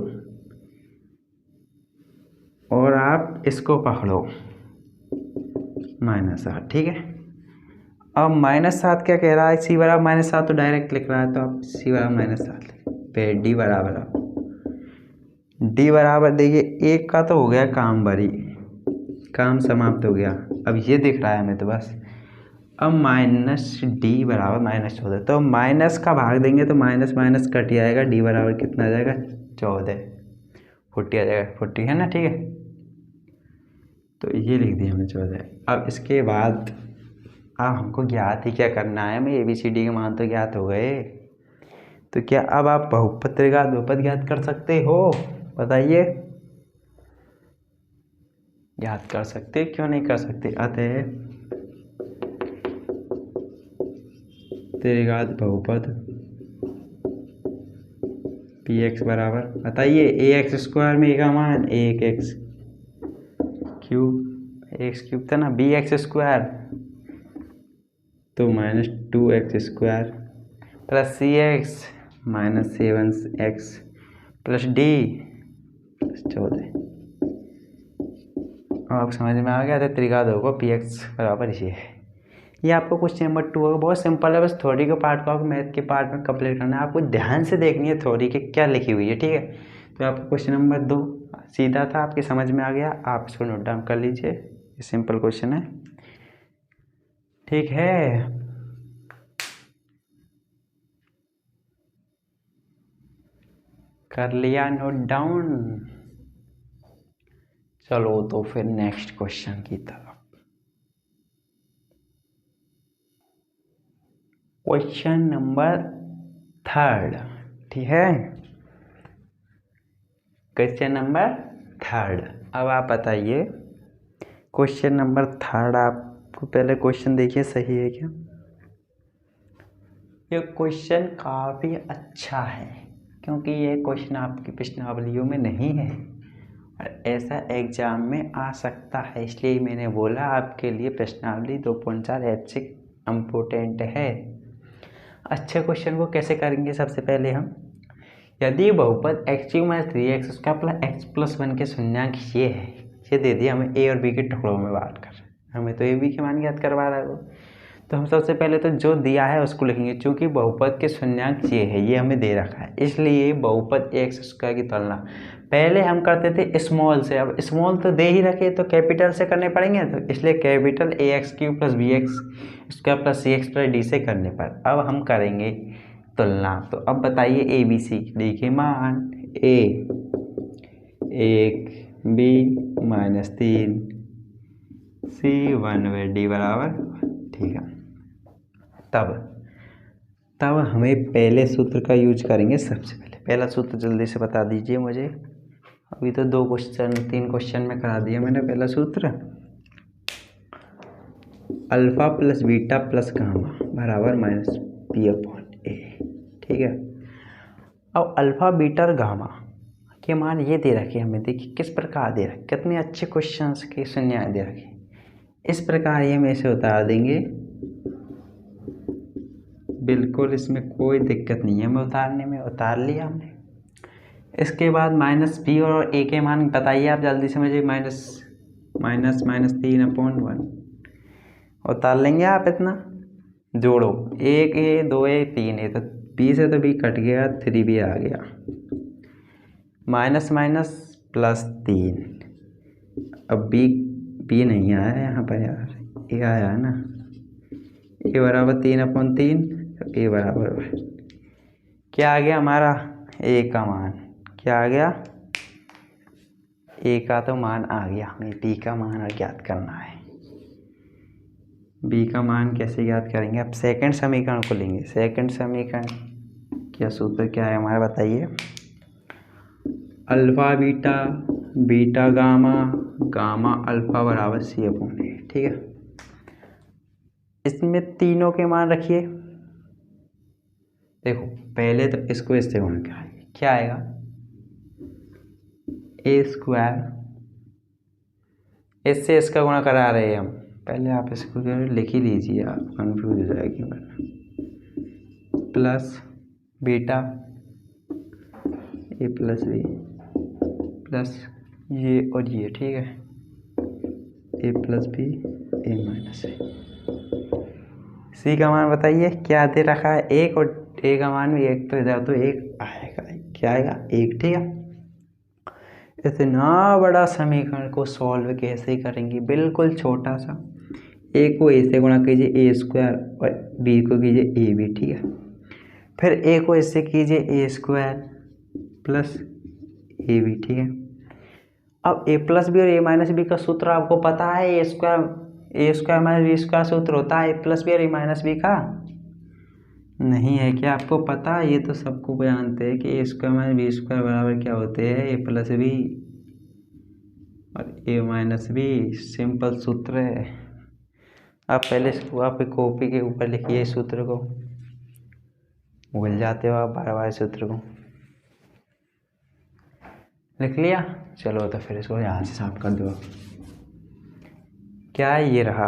और आप इसको पकड़ो -8, ठीक है। अब -7 क्या कह रहा है, सी बराबर -7 तो डायरेक्ट लिख रहा है, तो आप सी बराबर -7 फिर डी बराबर देखिए 1 का तो हो गया काम बरी, काम समाप्त हो गया। अब ये दिख रहा है हमें तो बस। अब -d बराबर -14, तो माइनस का भाग देंगे तो माइनस माइनस कट जाएगा, d बराबर कितना आ जाएगा, 14 40 आ जाएगा, 40 है ना, ठीक है। तो ये लिख दिया हमने 14। अब इसके बाद अब हमको ज्ञात ही क्या करना है, हमें ABCD के मान तो ज्ञात हो गए, तो क्या अब आप बहुपद त्रिघात बहुपद ज्ञात कर सकते हो। बताइए, याद कर सकते क्यों नहीं कर सकते। अतः त्रिघात बहुपद पी एक्स बराबर, बताइए ए एक्स स्क्वायर में का मान एक एक्स क्यूब था ना, बी एक्स स्क्वायर तो -2x² प्लस सी एक्स -7x प्लस डी +14। आपको समझ में आ गया था त्रिघात होगा पी एक्स बराबर ये आपको क्वेश्चन नंबर 2 होगा। बहुत सिंपल है, बस थ्योरी के पार्ट को आपको मैथ के पार्ट में कंप्लीट करना है। आपको ध्यान से देखनी है थ्योरी के क्या लिखी हुई है, ठीक है। तो आपको क्वेश्चन नंबर 2 सीधा था, आपके समझ में आ गया, आप इसको नोट डाउन कर लीजिए। ये सिंपल क्वेश्चन है, ठीक है। कर लिया नोट डाउन। चलो तो फिर नेक्स्ट क्वेश्चन की तरफ। क्वेश्चन नंबर 3, ठीक है। क्वेश्चन नंबर 3, अब आप बताइए क्वेश्चन नंबर 3। आपको पहले क्वेश्चन देखिए सही है क्या। ये क्वेश्चन काफ़ी अच्छा है क्योंकि ये क्वेश्चन आपकी प्रश्नावलियों में नहीं है और ऐसा एग्जाम में आ सकता है, इसलिए मैंने बोला आपके लिए प्रश्नावली 2.4 ऐच्छिक इम्पोर्टेंट है। अच्छे क्वेश्चन को कैसे करेंगे, सबसे पहले हम यदि बहुपद x³ - 3x² + x+1 के शून्यांक ये है, ये दे दिया हमें a और b के टुकड़ों में बांट कर, हमें तो a b के मान ज्ञात करवा रहा है वो। तो हम सबसे पहले तो जो दिया है उसको लिखेंगे, क्योंकि बहुपद के शून्यांक ये है, ये हमें दे रखा है, इसलिए बहुपद x² की तुलना पहले हम करते थे स्मॉल से। अब स्मॉल तो दे ही रखे तो कैपिटल से करने पड़ेंगे, तो इसलिए capital ax³ + bx² + cx + d से करने पर अब हम करेंगे तुलना। तो अब बताइए ए बी सी के मान, a 1 b -3 c 1/d बराबर, ठीक है। तब हमें पहले सूत्र का यूज करेंगे। सबसे पहले पहला सूत्र जल्दी से बता दीजिए मुझे, अभी तो 3 क्वेश्चन में करा दिया मैंने। पहला सूत्र अल्फा + बीटा + गामा बराबर -p/a, ठीक है। अब अल्फा बीटा और गामा के मान ये दे रखे हमें, देखिए किस प्रकार दे रखे, कितने अच्छे क्वेश्चंस के शून्य दे रखे। इस प्रकार ये हम ऐसे उतार देंगे, बिल्कुल इसमें कोई दिक्कत नहीं है हमें उतारने में, उतार लिया हमने। इसके बाद -b और a के मान बताइए आप जल्दी से मुझे, -3/1 उतार लेंगे आप। इतना जोड़ो, 1a 2a 3a, तो b से तो b कट गया, 3b आ गया, -−+3। अब b नहीं आया यहाँ पर यार, a आया है ना, a बराबर 3/3, तो a बराबर क्या आ गया हमारा, a का मान क्या आ गया, a का तो मान आ गया, हमें b का मान ज्ञात करना है। b का मान कैसे ज्ञात करेंगे, अब सेकंड समीकरण को लेंगे। सेकंड समीकरण क्या सूत्र क्या है हमारा, बताइए। Alpha beta beta gamma gamma alpha बराबर c/a, ठीक है। इसमें तीनों के मान रखिए। देखो पहले तो इसको इससे गुणा क्या आएगा, a², इससे इसका गुणा करा रहे हैं हम, पहले आप इसको लिख ही लीजिए, आप कंफ्यूज हो जाएगी plus beta a + b plus ये और ये, ठीक है, a + b a - a। c का मान बताइए क्या दे रखा है, 1, और a का मान भी 1, तो इधर तो 1 आएगा, क्या आएगा 1, ठीक है। इतना बड़ा समीकरण को सॉल्व कैसे करेंगे, बिल्कुल छोटा सा, a को a से गुणा कीजिए a² और b को कीजिए ab, ठीक है। फिर a को इससे कीजिए a² + ab, ठीक है। अब a + b और a - b का सूत्र आपको पता है, a² - b² सूत्र होता है a + b और a - b का, नहीं है क्या आपको पता? ये तो सबको जानते हैं कि ए स्क्वायर माइनस बी स्क्वायर बराबर क्या होते हैं, ए प्लस बी और ए माइनस बी। सिंपल सूत्र है। आप पहले इसको आप कॉपी के ऊपर लिखिए इस सूत्र को, भूल जाते हो आप बार बार सूत्र को। लिख लिया? चलो तो फिर इसको यहाँ से साफ कर दो। क्या ये रहा,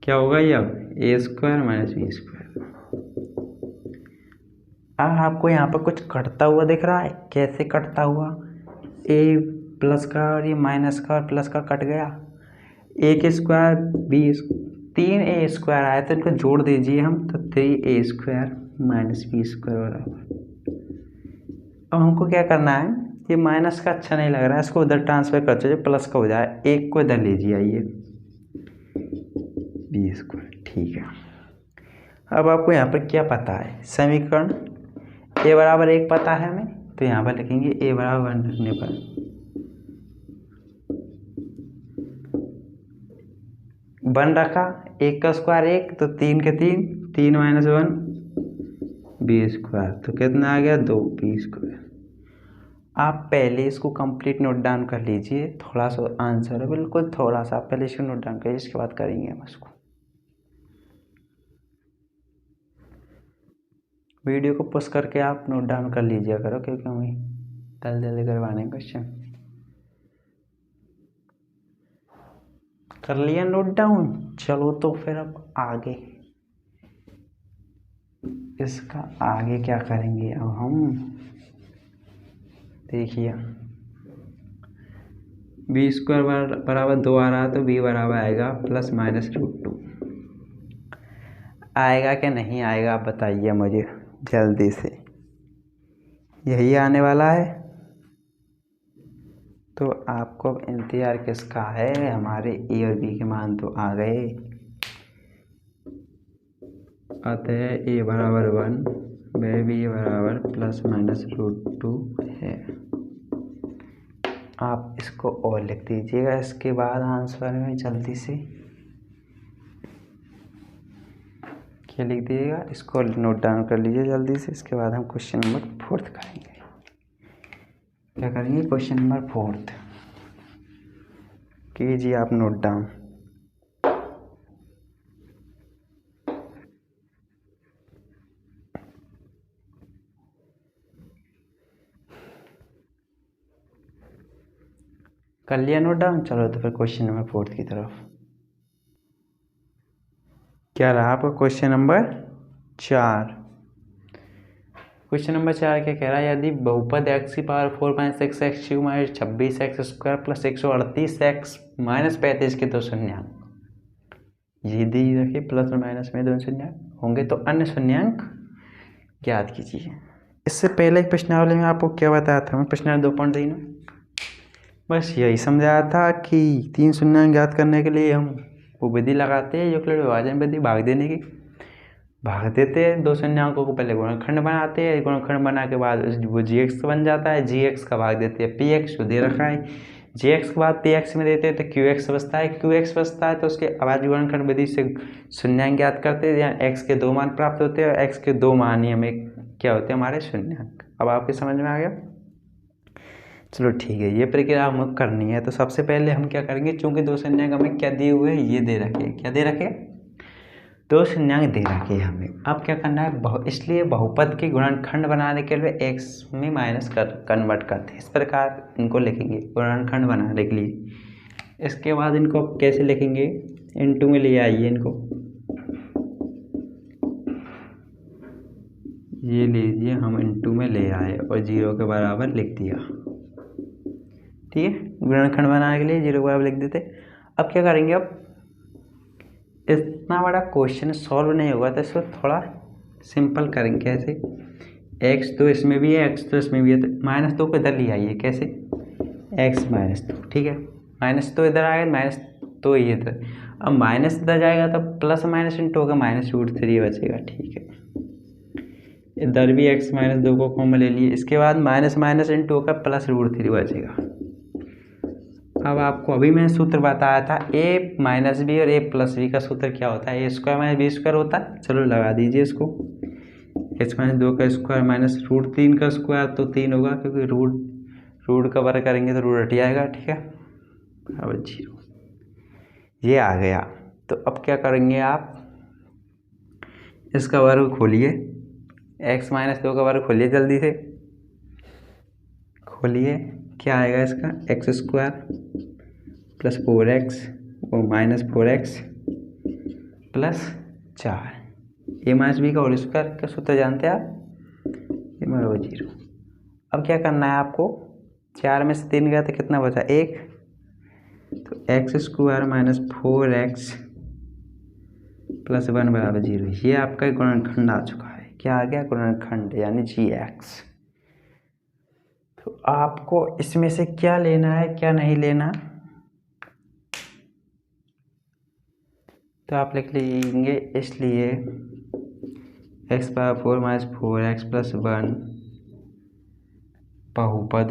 क्या होगा ये अब ए स्क्वायर माइनस बी स्क्वायर। अब आपको यहाँ पर कुछ कटता हुआ दिख रहा है, कैसे कटता हुआ? ए प्लस का और ये माइनस का और प्लस का कट गया, ए के स्क्वायर बी, 3a स्क्वायर आया तो इनको जोड़ दीजिए हम, तो 3a square minus B square बराबर। अब हमको क्या करना है, ये माइनस का अच्छा नहीं लग रहा है, इसको उधर ट्रांसफर कर दीजिए, प्लस का हो जाए, एक को इधर लीजिए, आइए बी स्क्वायर। ठीक है, अब आपको यहाँ पर क्या पता है, समीकरण ए बराबर 1 पता है हमें, तो यहाँ पर लिखेंगे ए बराबर 1 रखने पर वन रखा, 1 का स्क्वायर 1 तो 3 के 3, 3 माइनस 1 बी स्क्वायर, तो कितना आ गया 2 बी स्क्वायर। आप पहले इसको कंप्लीट नोट डाउन कर लीजिए, थोड़ा सा आंसर है बिल्कुल थोड़ा सा, आप पहले इसको नोट डाउन करिए, इसके बाद करेंगे हम इसको। वीडियो को पुश करके आप नोट डाउन कर लीजिए करो, क्योंकि हमें जल्दी जल्दी करवाने क्वेश्चन। कर लिया नोट डाउन? चलो तो फिर अब आगे, इसका आगे क्या करेंगे अब हम, देखिए बी स्क्वायर बराबर 2 आ रहा, तो बी बराबर आएगा प्लस माइनस √2। आएगा कि नहीं आएगा आप बताइए मुझे जल्दी से, यही आने वाला है। तो आपको अब इंतजार किसका है, हमारे ए और बी के मान तो आ गए, अतः ए बराबर 1 व बी बराबर प्लस माइनस √2 है। आप इसको और लिख दीजिएगा इसके बाद आंसर में जल्दी से, क्या लिख दीजिएगा, इसको नोट डाउन कर लीजिए जल्दी से, इसके बाद हम क्वेश्चन नंबर 4 करेंगे। क्या करेंगे, क्वेश्चन नंबर 4 कीजिए आप नोट डाउन। कर लिया नोट डाउन? चलो तो फिर क्वेश्चन नंबर 4 की तरफ। क्या रहा आपका क्वेश्चन नंबर 4? क्वेश्चन नंबर 4 क्या कह रहा है, यदि बहुपद x की power 4 minus 6x³ minus 26x square plus 138x minus 35 के दो शून्यांक, यदि रखे प्लस और माइनस में दो शून्यांक होंगे तो अन्य शून्यांक ज्ञात कीजिए। इससे पहले प्रश्नावली में आपको क्या बताया था, मैं प्रश्नावली 2.3 बस यही समझाया था कि 3 शून्यांक ज्ञात करने के लिए हम वो विधि लगाते हैं, यूक्लिड विभाजन विधि, भाग देने की। भाग देते हैं 2 शून्यांकों को, पहले गुणनखंड बनाते हैं, गुणनखंड बना के बाद वो gx बन जाता है, gx का भाग देते हैं px, जो दे रखा है, gx के बाद px में देते हैं तो qx बचता है, qx बचता है तो उसके बाद गुणनखंड विधि से शून्यांक ज्ञात करते हैं, यहाँ x के 2 मान प्राप्त होते हैं और x के 2 मान ही हमें क्या होते हैं, हमारे शून्यांक। अब आपके समझ में आ गया? चलो ठीक है, ये प्रक्रिया हमें करनी है। तो सबसे पहले हम क्या करेंगे, चूंकि 2 शून्यांक हमें क्या दिए हुए हैं, ये दे रखे, क्या दे रखे, 2 शून्यांक दे रखे हमें। अब क्या करना है, इसलिए बहुपद के गुणनखंड बनाने के लिए x में माइनस कन्वर्ट करते हैं, इस प्रकार इनको लिखेंगे गुणनखंड बनाने के लिए। इसके बाद इनको कैसे लिखेंगे, इनटू में ले आइए इनको, ये लीजिए हम इनटू में ले आए और 0 के बराबर लिख दिया। ठीक है, गुणनखंड बनाने के लिए 0 के बराबर लिख देते। अब क्या करेंगे, अब इतना बड़ा क्वेश्चन सॉल्व नहीं होगा तो इसको थोड़ा सिंपल करेंगे। कैसे, x तो इसमें भी है, x तो इसमें भी है, तो -2 को इधर ले आइए। कैसे, x -2, ठीक है, माइनस तो इधर आएगा, माइनस तो ये इधर, अब माइनस इधर जाएगा तो प्लस माइनस इंटू होगा, -√3 बचेगा। ठीक है, इधर भी x -2 को कॉमन ले लिए, इसके बाद माइनस माइनस इंटू होगा प्लस √3 बचेगा। अब आपको अभी मैंने सूत्र बताया था a माइनस बी और a प्लस बी का सूत्र क्या होता है, ए स्क्वायर माइनस बी स्क्वायर होता है। चलो लगा दीजिए इसको। h माइनस 2 का स्क्वायर माइनस रूट 3 का स्क्वायर तो 3 होगा, क्योंकि रूट का वर्ग करेंगे तो रूट हट जाएगा, ठीक है। अब 0 ये आ गया। तो अब क्या करेंगे आप, इसका वर्ग खोलिए, x माइनस 2 का वर्ग खोलिए, जल्दी से खोलिए। क्या आएगा इसका, एक्स स्क्वायर प्लस 4x वो माइनस 4x प्लस 4, ए माइनस बी का होल स्क्वायर का सूत्र जानते हैं आप, ये बराबर 0। अब क्या करना है आपको, 4 में से 3 गया तो कितना बचा, 1, तो x square minus 4x plus 1 बराबर 0। ये आपका गुणनखंड आ चुका है। क्या आ गया, गुणनखंड यानी gx। तो आपको इसमें से क्या लेना है क्या नहीं लेना, तो आप लिख लेंगे, इसलिए x power 4 minus 4x plus 1 बहुपद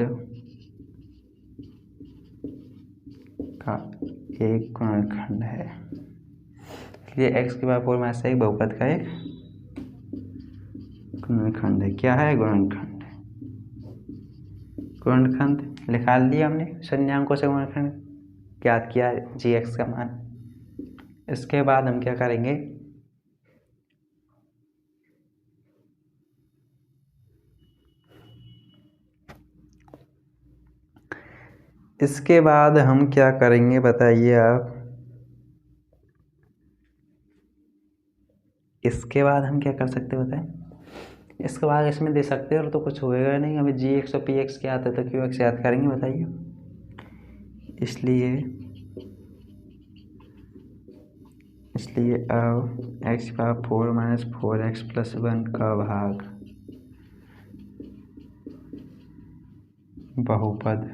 का एक गुणनखंड है। इसलिए x की पावर 4 माइनस 1 बहुपद का एक गुणनखंड है। क्या है, गुणनखंड। गुणनखंड निकाल लिया हमने, शून्यांकों से गुणनखंड ज्ञात किया gx का मान। इसके बाद हम क्या करेंगे, इसके बाद हम क्या करेंगे बताइए आप, इसके बाद हम क्या कर सकते बताएं। इसके बाद इसमें दे सकते हो तो कुछ होएगा नहीं, हमें gx और px क्या आता है तो qx याद करेंगे, बताइए। इसलिए अब x power 4 minus 4x plus 1 का भाग बहुपद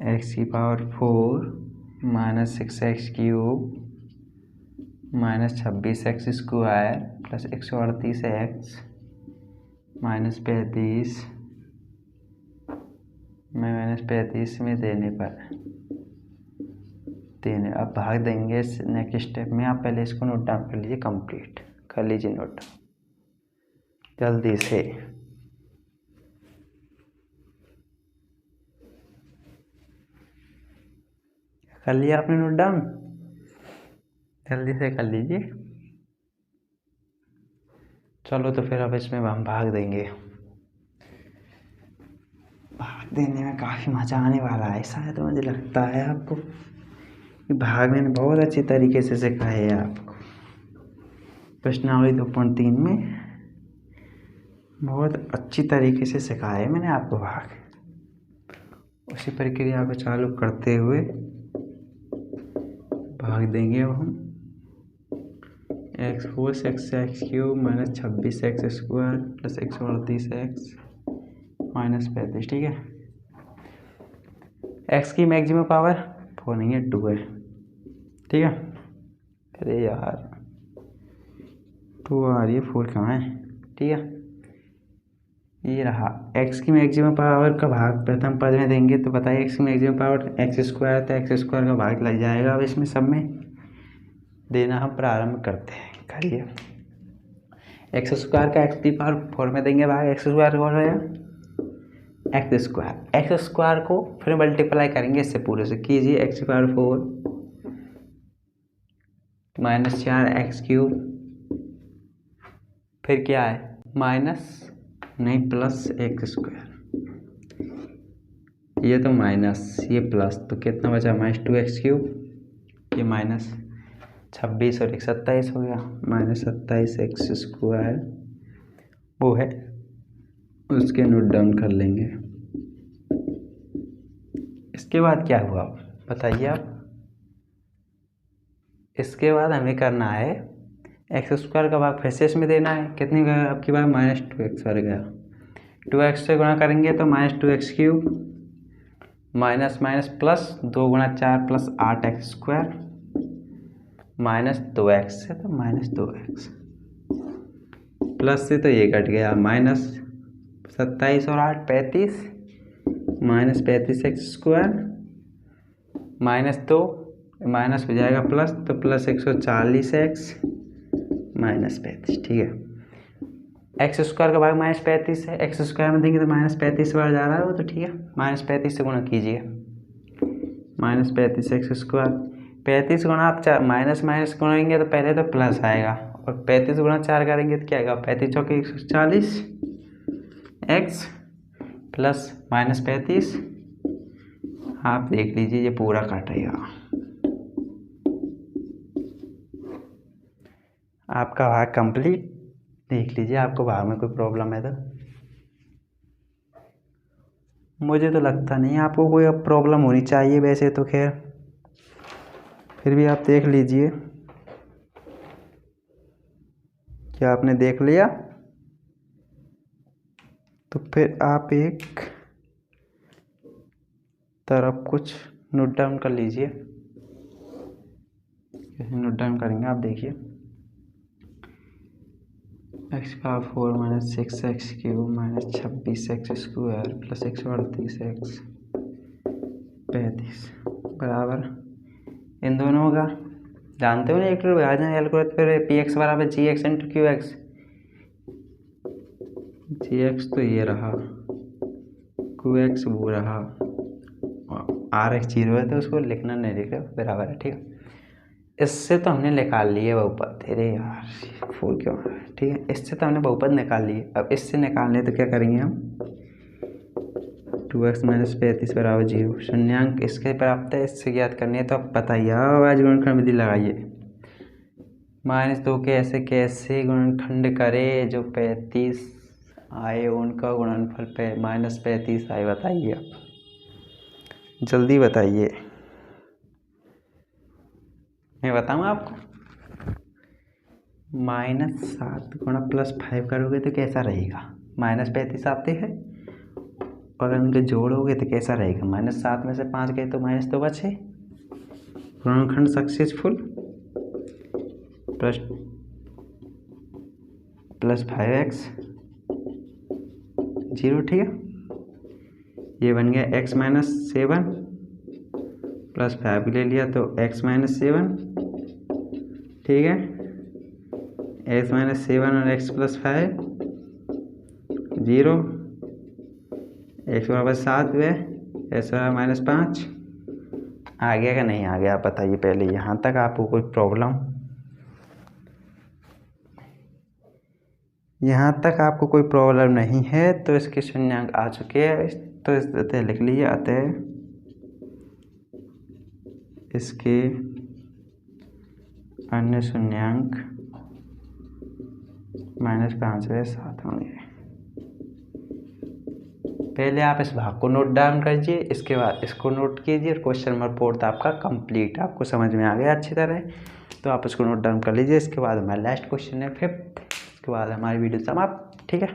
x की power 4 minus 6x cube minus 26x square plus 138x minus 35 में माइनस 35 में देने अब भाग देंगे नेक्स्ट स्टेप में। आप पहले इसको नोट डाउन कर लीजिए, कंप्लीट कर लीजिए नोट जल्दी से। कर लिया आपने नोट डाउन, जल्दी से कर लीजिए। चलो तो फिर अब इसमें हम भाग देंगे। भाग देने में काफ़ी मज़ा आने वाला है, शायद मुझे लगता है आपको भाग मैंने बहुत अच्छी तरीके से सिखाया है आपको। प्रश्नावली 2.3 में बहुत अच्छी तरीके से सिखाया है मैंने आपको भाग। उसी प्रक्रिया को चालू करते हुए भाग देंगे अब हम। x4 6x cube minus 26x square plus 138x minus 35, ठीक है। x की मैक्सिमम पावर 4 नहीं है, 2 है, ठीक है। अरे यार 2 आ रही है, 4 कहाँ है, ठीक है। ये रहा x की मैक्सिमम पावर का भाग प्रथम पद में देंगे, तो बताइए x की मैक्सिमम पावर x स्क्वायर, तो x स्क्वायर का भाग लग जाएगा। अब इसमें सब में देना हम प्रारंभ करते हैं, करिए। एक्स स्क्वायर का x की पावर 4 में देंगे भाग, एक्स स्क्वायर हो जाएगा एक्स स्क्वायर को फिर मल्टीप्लाई करेंगे इससे पूरे से, कीजिए x की पावर 4 माइनस 4x क्यूब, फिर क्या है माइनस नहीं प्लस एक्स स्क्वायर, ये तो माइनस ये प्लस, तो कितना बचा माइनस 2x क्यूब, ये माइनस 26 और 27 हो गया, माइनस 27x स्क्वायर वो है, उसके नोट डाउन कर लेंगे। इसके बाद क्या हुआ बताइए आप। इसके बाद हमें करना है एक्स स्क्वायर का भाग फिर से इसमें देना है, कितनी गया आपकी बार माइनस 2x और गया 2x से गुणा करेंगे तो minus 2x cube minus minus plus 2 गुणा 4 plus 8x square minus 2x से तो माइनस 2x प्लस से तो ये कट गया माइनस 27 और 8 35 माइनस 35x² माइनस 2 माइनस हो जाएगा प्लस, तो प्लस 140x माइनस 35। ठीक है, x² का भाग माइनस 35 है, x² में देंगे तो माइनस 35 बार जा रहा है वो, तो ठीक है माइनस 35 से गुणा कीजिए। माइनस 35x², 35 गुणा आप माइनस माइनस गुणाएंगे तो पहले तो प्लस आएगा, और 35 गुणा 4 करेंगे तो क्या आएगा, 35 चौके 140 x प्लस माइनस 35। आप देख लीजिए ये पूरा कटेगा, आपका भाग कंप्लीट। देख लीजिए आपको भाग में कोई प्रॉब्लम है तो, मुझे तो लगता नहीं है आपको कोई अब प्रॉब्लम होनी चाहिए वैसे तो, खैर फिर भी आप देख लीजिए। क्या आपने देख लिया? तो फिर आप एक तरफ कुछ नोट डाउन कर लीजिए। कैसे नोट डाउन करेंगे आप देखिए, x⁴ minus 6x³ minus 26x² plus 138x 35 बराबर इन दोनों का जानते हो ना, एक विभाजन एल्गोरिथम पर px बराबर gx इंटू qx। gx तो ये रहा, qx वो रहा, rx 0 है तो उसको लिखना नहीं, लिखा बराबर है। ठीक है, इससे तो हमने निकाल लिए बहुपद। अरे यार फोर क्यों आ रहा है? ठीक है, इससे तो हमने बहुपद निकाल लिए। अब इससे निकालने तो क्या करेंगे हम, 2x माइनस 35 बराबर 0 शून्यांक इसके प्राप्त है, इससे ज्ञात करनी है तो आप बताइए, आज गुणनखंड विधि लगाइए। -2 के ऐसे कैसे गुणनखंड करे जो 35 आए उनका गुणनफल पे -35 आए, बताइए आप जल्दी बताइए। मैं बताऊँ आपको, -7 गुणा +5 करोगे तो कैसा रहेगा, -35 आते हैं, और इनके जोड़ोगे तो कैसा रहेगा, -7 में से 5 गए तो -2 बचे, गुणनखंड सक्सेसफुल, प्लस 5x 0। ठीक है, ये बन गया x - 7 प्लस 5 ले लिया तो x - 7। ठीक है, x - 7 और x + 5 0, x बराबर 7 हुए, x बराबर -5। आ गया कि नहीं आ गया आप बताइए पहले, यहाँ तक आपको कोई प्रॉब्लम, यहाँ तक आपको कोई प्रॉब्लम नहीं है तो इसके शून्यांक आ चुके हैं, तो इस अतः लिख लीजिए, अतः इसके अन्य शून्यांक -5 व 7 होंगे। पहले आप इस भाग को नोट डाउन कीजिए, इसके बाद इसको नोट कीजिए, और क्वेश्चन नंबर 4 आपका कंप्लीट, आपको समझ में आ गया अच्छी तरह, तो आप इसको नोट डाउन कर लीजिए। इसके बाद हमारा लास्ट क्वेश्चन है 5th, इसके बाद हमारी वीडियो समाप्त। ठीक है,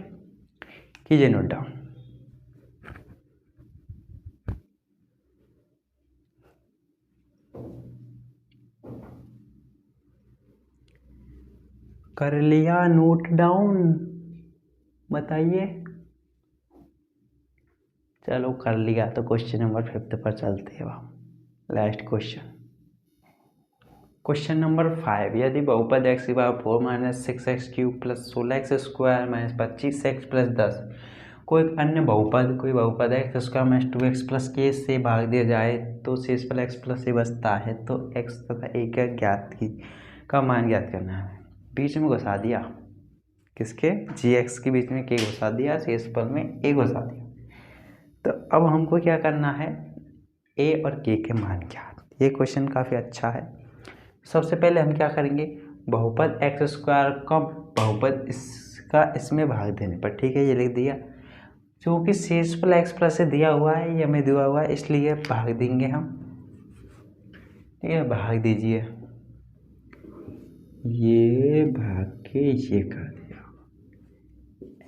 कीजिए नोट डाउन। कर लिया नोट डाउन, बताइए। चलो कर लिया तो क्वेश्चन नंबर 5th पर चलते हैं हम। लास्ट क्वेश्चन नंबर 5, यदि बहुपद x⁴ minus 6x³ plus 16x² minus 25x plus 10 को एक अन्य बहुपद, कोई बहुपद x² minus 2x plus k से भाग दिया जाए तो शेषफल x प्लस a बचता है, तो x तथा a का मान ज्ञात करना है। बीच में घुसा दिया, किसके, gx के बीच में k घुसा दिया, शेषफल में a घुसा दिया। तो अब हमको क्या करना है, a और k के मान ज्ञात। ये क्वेश्चन काफ़ी अच्छा है। सबसे पहले हम क्या करेंगे, बहुपद x² का बहुपद इसका इसमें भाग देने पर, ठीक है ये लिख दिया, क्योंकि शेषफल x प्लस से दिया हुआ है, ये हमें दिया हुआ है, इसलिए भाग देंगे हम। ठीक है, भाग दीजिए, ये भाग के ये कर दिया,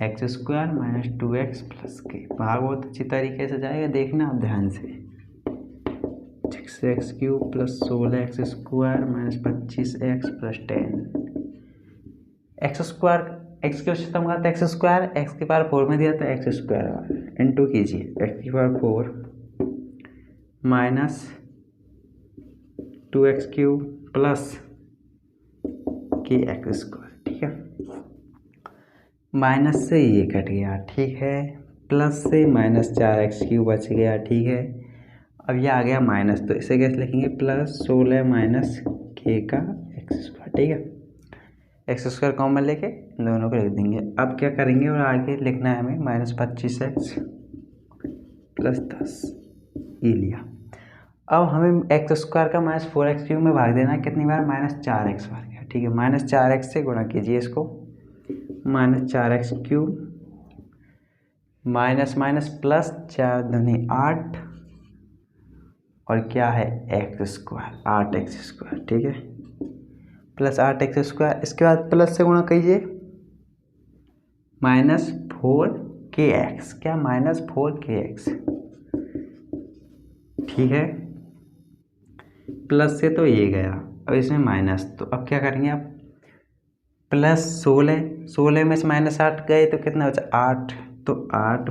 x² minus 2x plus k, भाग बहुत अच्छी तरीके से जाएगा, देखना आप ध्यान से। 6x³ plus 16x² minus 25x plus 10, x की उच्चतम घात एक्स स्क्वायर, एक्स की पावर 4 में दिया तो एक्स स्क्वायर इंटू कीजिए एक्स की पावर 4 माइनस 2x³ प्लस के एक्स स्क्वायर। ठीक है, माइनस से ये कट गया, ठीक है, प्लस से -4x³ बच गया, ठीक है। अब ये आ गया माइनस, तो इसे कैसे लिखेंगे, +16 माइनस के का एक्स स्क्वायर। ठीक है, एक्स स्क्वायर कॉमन लेके इन दोनों को लिख देंगे। अब क्या करेंगे और आगे लिखना है हमें -25x + 10, ये लिया। अब हमें एक्स स्क्वायर का -4x³ में भाग देना है, कितनी बार, -4x बार गया। ठीक है, -4x से गुणा कीजिए इसको, -4x³ माइनस माइनस प्लस 4 दूनी 8 और क्या है एक्स स्क्वायर, 8x²। ठीक है, प्लस 8x², इसके बाद प्लस से गुणा कीजिए -4kx, क्या -4kx। ठीक है, प्लस से तो ये गया, अब इसमें माइनस, तो अब क्या करेंगे आप, +16 में से -8 गए तो कितना बचा 8, तो 8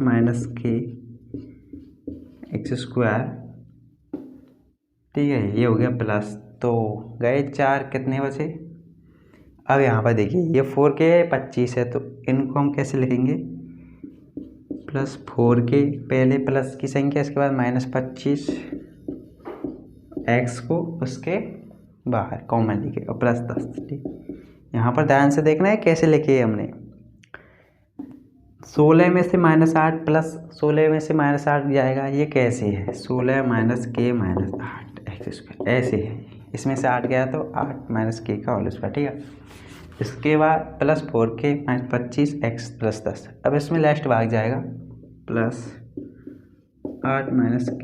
के x²। ठीक है, ये हो गया प्लस, तो गए 4, कितने बचे। अब यहाँ पर देखिए ये 4k 25 है, तो इनको हम कैसे लिखेंगे, +4k, पहले प्लस की संख्या, इसके बाद -25, x को उसके बाहर कॉमन लिखे और +10। ठीक, यहाँ पर ध्यान से देखना है कैसे लिखे हमने, 16 में से -8 प्लस 16 में से -8 जाएगा, ये कैसे है, 16 - k - 8 x², ऐसे है, इसमें से 8 गया तो 8 - k का होल स्क्वायर। ठीक है, इसके बाद +4k - 25 x + 10, अब इसमें लास्ट भाग जाएगा, +8 - k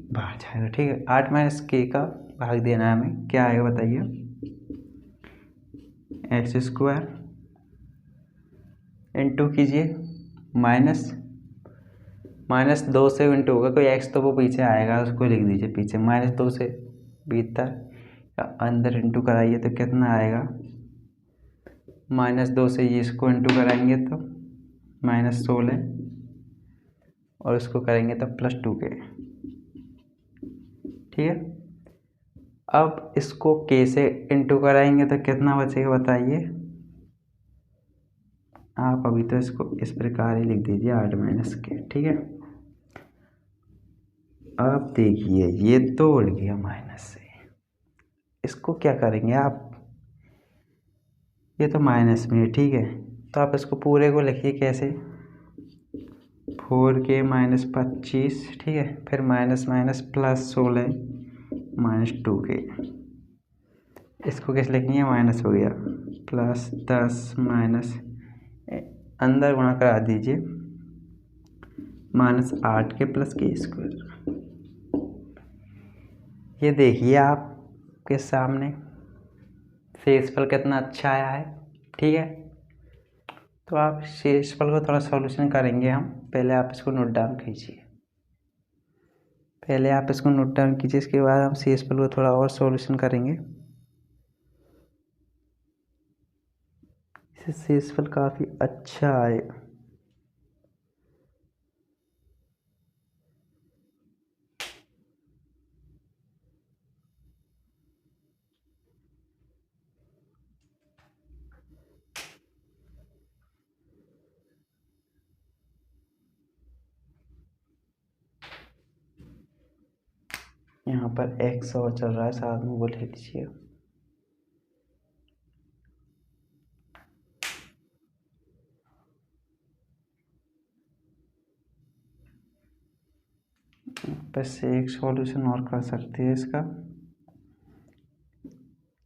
बाहर जाएगा। ठीक है, 8 - k का भाग देना है हमें, क्या आएगा बताइए, x² इंटू कीजिए -2 से इंटू होगा, कोई x तो वो पीछे आएगा, उसको लिख दीजिए पीछे, -2 से भीतर या अंदर इंटू कराइए तो कितना आएगा, -2 से ये इसको इंटू कराएंगे तो -16 और इसको करेंगे तो +2k। ठीक है, अब इसको k से इंटू कराएंगे तो कितना बचेगा बताइए आप, अभी तो इसको इस प्रकार ही लिख दीजिए 8 - k। ठीक है, अब देखिए ये तो उड़ गया माइनस से, इसको क्या करेंगे आप, ये तो माइनस में है। ठीक है, तो आप इसको पूरे को लिखिए कैसे, 4k - 25, ठीक है, फिर माइनस माइनस +16 - 2k, इसको कैसे लिखेंगे, माइनस हो गया, +10 माइनस अंदर गुणा करा दीजिए -8k + k²। ये देखिए आपके सामने शेषफल कितना अच्छा आया है। ठीक है, तो आप शेषफल को थोड़ा सॉल्यूशन करेंगे हम, पहले आप इसको नोट डाउन कीजिए, इसके बाद हम शेषफल को थोड़ा और सॉल्यूशन करेंगे, इससे शेषफल काफ़ी अच्छा आए। यहाँ पर x और चल रहा है साथ में, वो ले लीजिए। बस एक सॉल्यूशन और कर सकते हैं इसका,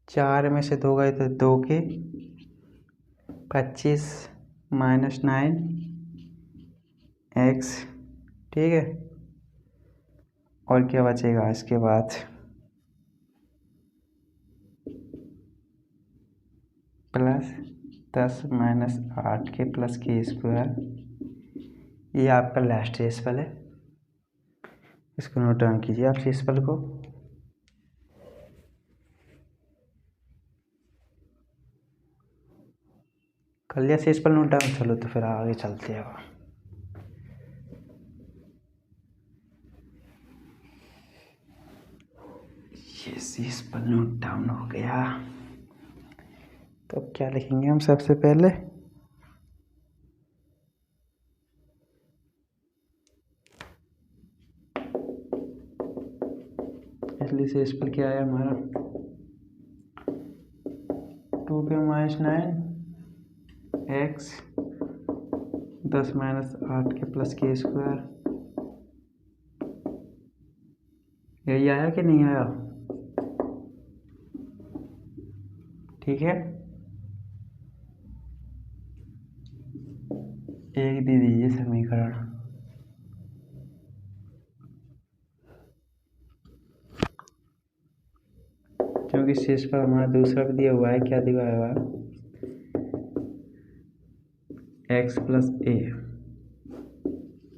4 में से 2 गए तो 2k, 25 - 9 x। ठीक है, और क्या बचेगा इसके बाद, +10 - 8k + k², ये आपका लास्ट शेषफल है, इसको नोट डाउन कीजिए आप शेषफल को। कर लिया शेष पर नोट डाउन। चलो तो फिर आगे चलते हैं। ये शेष पर नोट डाउन हो गया। तो अब क्या लिखेंगे हम सबसे पहले? इसलिए शेष पर क्या है हमारा 2k-9 x 10 - 8k + k²। यही आया कि नहीं आया? ठीक है, एक दे दीजिए समीकरण। क्योंकि शेष पर हमारा दूसरा भी दिया हुआ है। क्या दिया हुआ है? x + a।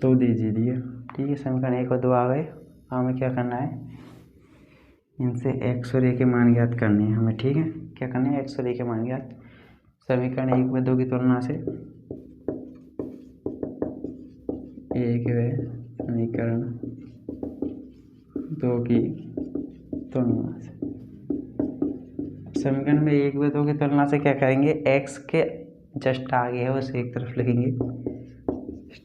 तो दीजिए। ठीक है, समीकरण 1 और 2 आ गए। हमें क्या करना है? इनसे x और a के मान ज्ञात करने हैं हमें। ठीक है, क्या करना है? x और a के मान ज्ञात। समीकरण 1 व 2 की तुलना से एक व समीकरण 2 की तुलना से। समीकरण में 1 व 2 की तुलना से क्या करेंगे? x के जस्ट आगे है उसे एक तरफ लिखेंगे।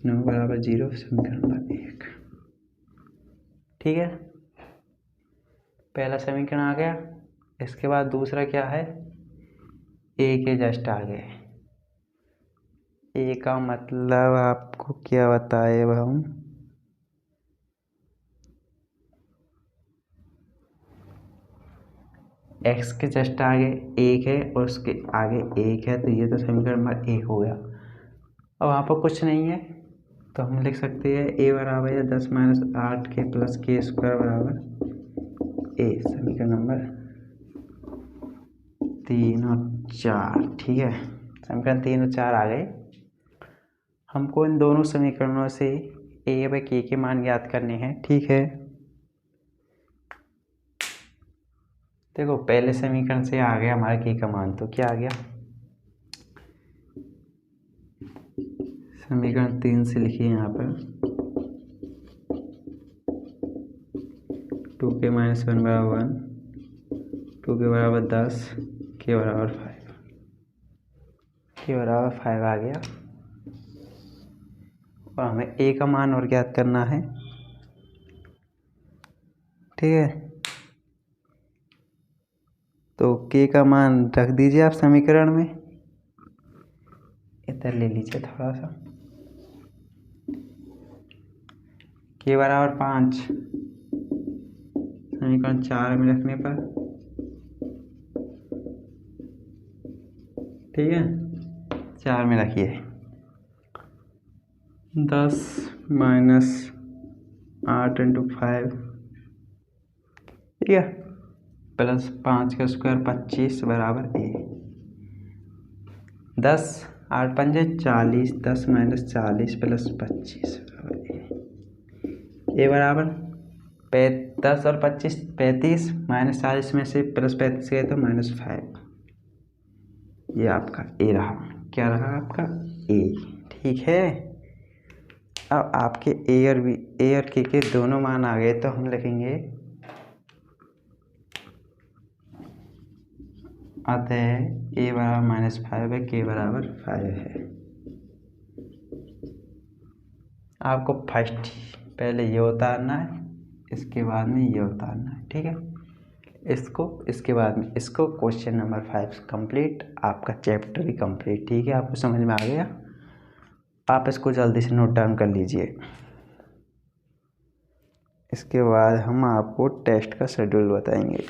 9 = 0 समीकरण नंबर 1। ठीक है, पहला समीकरण आ गया। इसके बाद दूसरा क्या है? a के जस्ट आगे। a का मतलब आपको क्या बताए अब हम? x के जस्ट आगे 1 है और उसके आगे 1 है, तो ये तो समीकरण नंबर 1 हो गया। अब वहाँ पर कुछ नहीं है तो हम लिख सकते हैं a = 10 - 8k + k² = a। समीकरण नंबर 3 और 4। ठीक है, समीकरण 3 और 4 आ गए। हमको इन दोनों समीकरणों से a व k के मान ज्ञात करने हैं। ठीक है, देखो पहले समीकरण से आ गया हमारा k का मान। तो क्या आ गया? समीकरण 3 से लिखिए यहाँ पर 2k - 1 = 1, 2k = 10, k = 5। k = 5 आ गया। और हमें a का मान और ज्ञात करना है। ठीक है, तो k का मान रख दीजिए आप समीकरण में। इधर ले लीजिए थोड़ा सा। k = 5 समीकरण 4 में रखने पर। ठीक है, 4 में रखिए। 10 - 8 × 5। ठीक है, + 5 का स्क्वायर 25 = a। 10 8 × 5 = 40, 10 - 40 + 25 a बराबर 10 और 25 35 -40 में से +35 गए तो -5। ये आपका a रहा। क्या रहा आपका? a। ठीक है, अब आपके a और k के दोनों मान आ गए तो हम लिखेंगे अतः a = -5 है, k = 5 है। आपको फर्स्ट पहले ये उतारना है, इसके बाद में ये उतारना है। ठीक है, इसके बाद में इसको। क्वेश्चन नंबर 5 कंप्लीट, आपका चैप्टर भी कंप्लीट। ठीक है, आपको समझ में आ गया? आप इसको जल्दी से नोट डाउन कर लीजिए। इसके बाद हम आपको टेस्ट का शेड्यूल बताएंगे।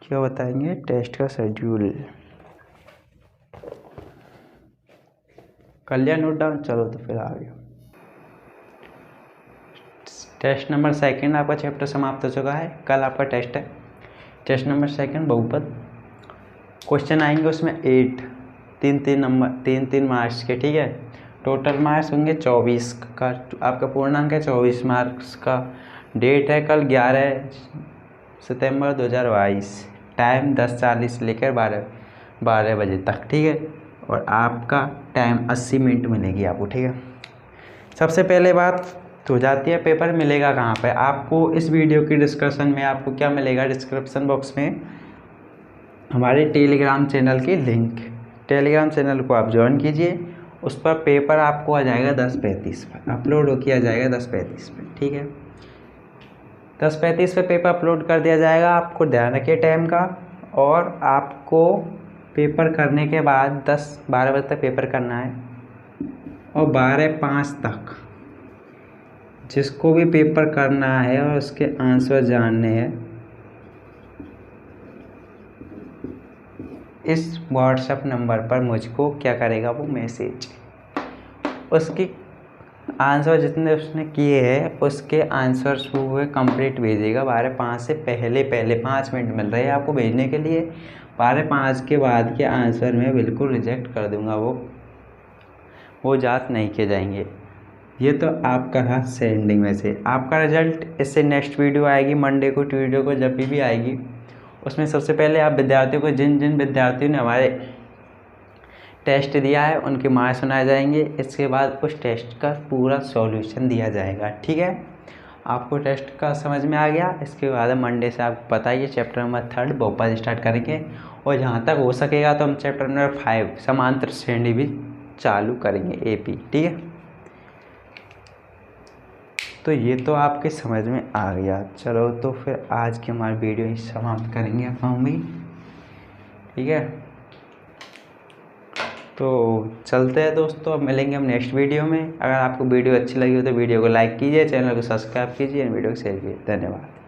क्या बताएंगे? टेस्ट का शेड्यूल। कर लिया नोट डाउन? चलो तो फिर आ गया। टेस्ट नंबर 2 आपका चैप्टर समाप्त हो चुका है। कल आपका टेस्ट है। टेस्ट नंबर 2 बहुपद। क्वेश्चन आएंगे उसमें 8 3 मार्क्स के। ठीक है, टोटल मार्क्स होंगे 24 का। आपका पूर्णांक है 24 मार्क्स का। डेट है कल 11 सितंबर 2022। टाइम 10:40 से लेकर 12। 12 बजे तक, ठीक है। और आपका टाइम 80 मिनट मिलेगी आपको, ठीक है। सबसे पहले बात तो जाती है पेपर मिलेगा कहाँ पे आपको। इस वीडियो की डिस्कशन में आपको क्या मिलेगा, डिस्क्रिप्शन बॉक्स में हमारे टेलीग्राम चैनल की लिंक, टेलीग्राम चैनल को आप ज्वाइन कीजिए। उस पर पेपर आपको आ जाएगा 10:35 पर, अपलोड किया जाएगा 10:35 पर, ठीक है। 10:35 पे पेपर अपलोड कर दिया जाएगा। आपको ध्यान रखिए टाइम का। और आपको पेपर करने के बाद 10-12 बजे तक पेपर करना है और 12:05 तक जिसको भी पेपर करना है और उसके आंसर जानने हैं, इस व्हाट्सएप नंबर पर मुझको क्या करेगा, वो मैसेज उसकी आंसर जितने उसने किए हैं उसके आंसर्स वो कंप्लीट भेजेगा। 12:05 से पहले 5 मिनट मिल रहे हैं आपको भेजने के लिए। 12:05 के बाद के आंसर में बिल्कुल रिजेक्ट कर दूंगा, वो जांच नहीं किए जाएंगे। ये तो आपका रहा सेंडिंग में से। आपका रिजल्ट इससे नेक्स्ट वीडियो आएगी मंडे को, ट्यूसडे को, जब भी आएगी। उसमें सबसे पहले आप विद्यार्थियों को, जिन जिन विद्यार्थियों ने हमारे टेस्ट दिया है उनके मार्क्स सुनाए जाएंगे। इसके बाद उस टेस्ट का पूरा सॉल्यूशन दिया जाएगा, ठीक है। आपको टेस्ट का समझ में आ गया। इसके बाद मंडे से आपको पता ही है चैप्टर नंबर 3 भोपाल स्टार्ट करेंगे। और जहाँ तक हो सकेगा तो हम चैप्टर नंबर 5 समांतर श्रेणी भी चालू करेंगे, AP, ठीक है। तो ये तो आपके समझ में आ गया। चलो तो फिर आज की हमारी वीडियो ही समाप्त करेंगे हम भी, ठीक है। तो चलते हैं दोस्तों, अब मिलेंगे हम नेक्स्ट वीडियो में। अगर आपको वीडियो अच्छी लगी हो तो वीडियो को लाइक कीजिए, चैनल को सब्सक्राइब कीजिए, वीडियो को शेयर कीजिए। धन्यवाद।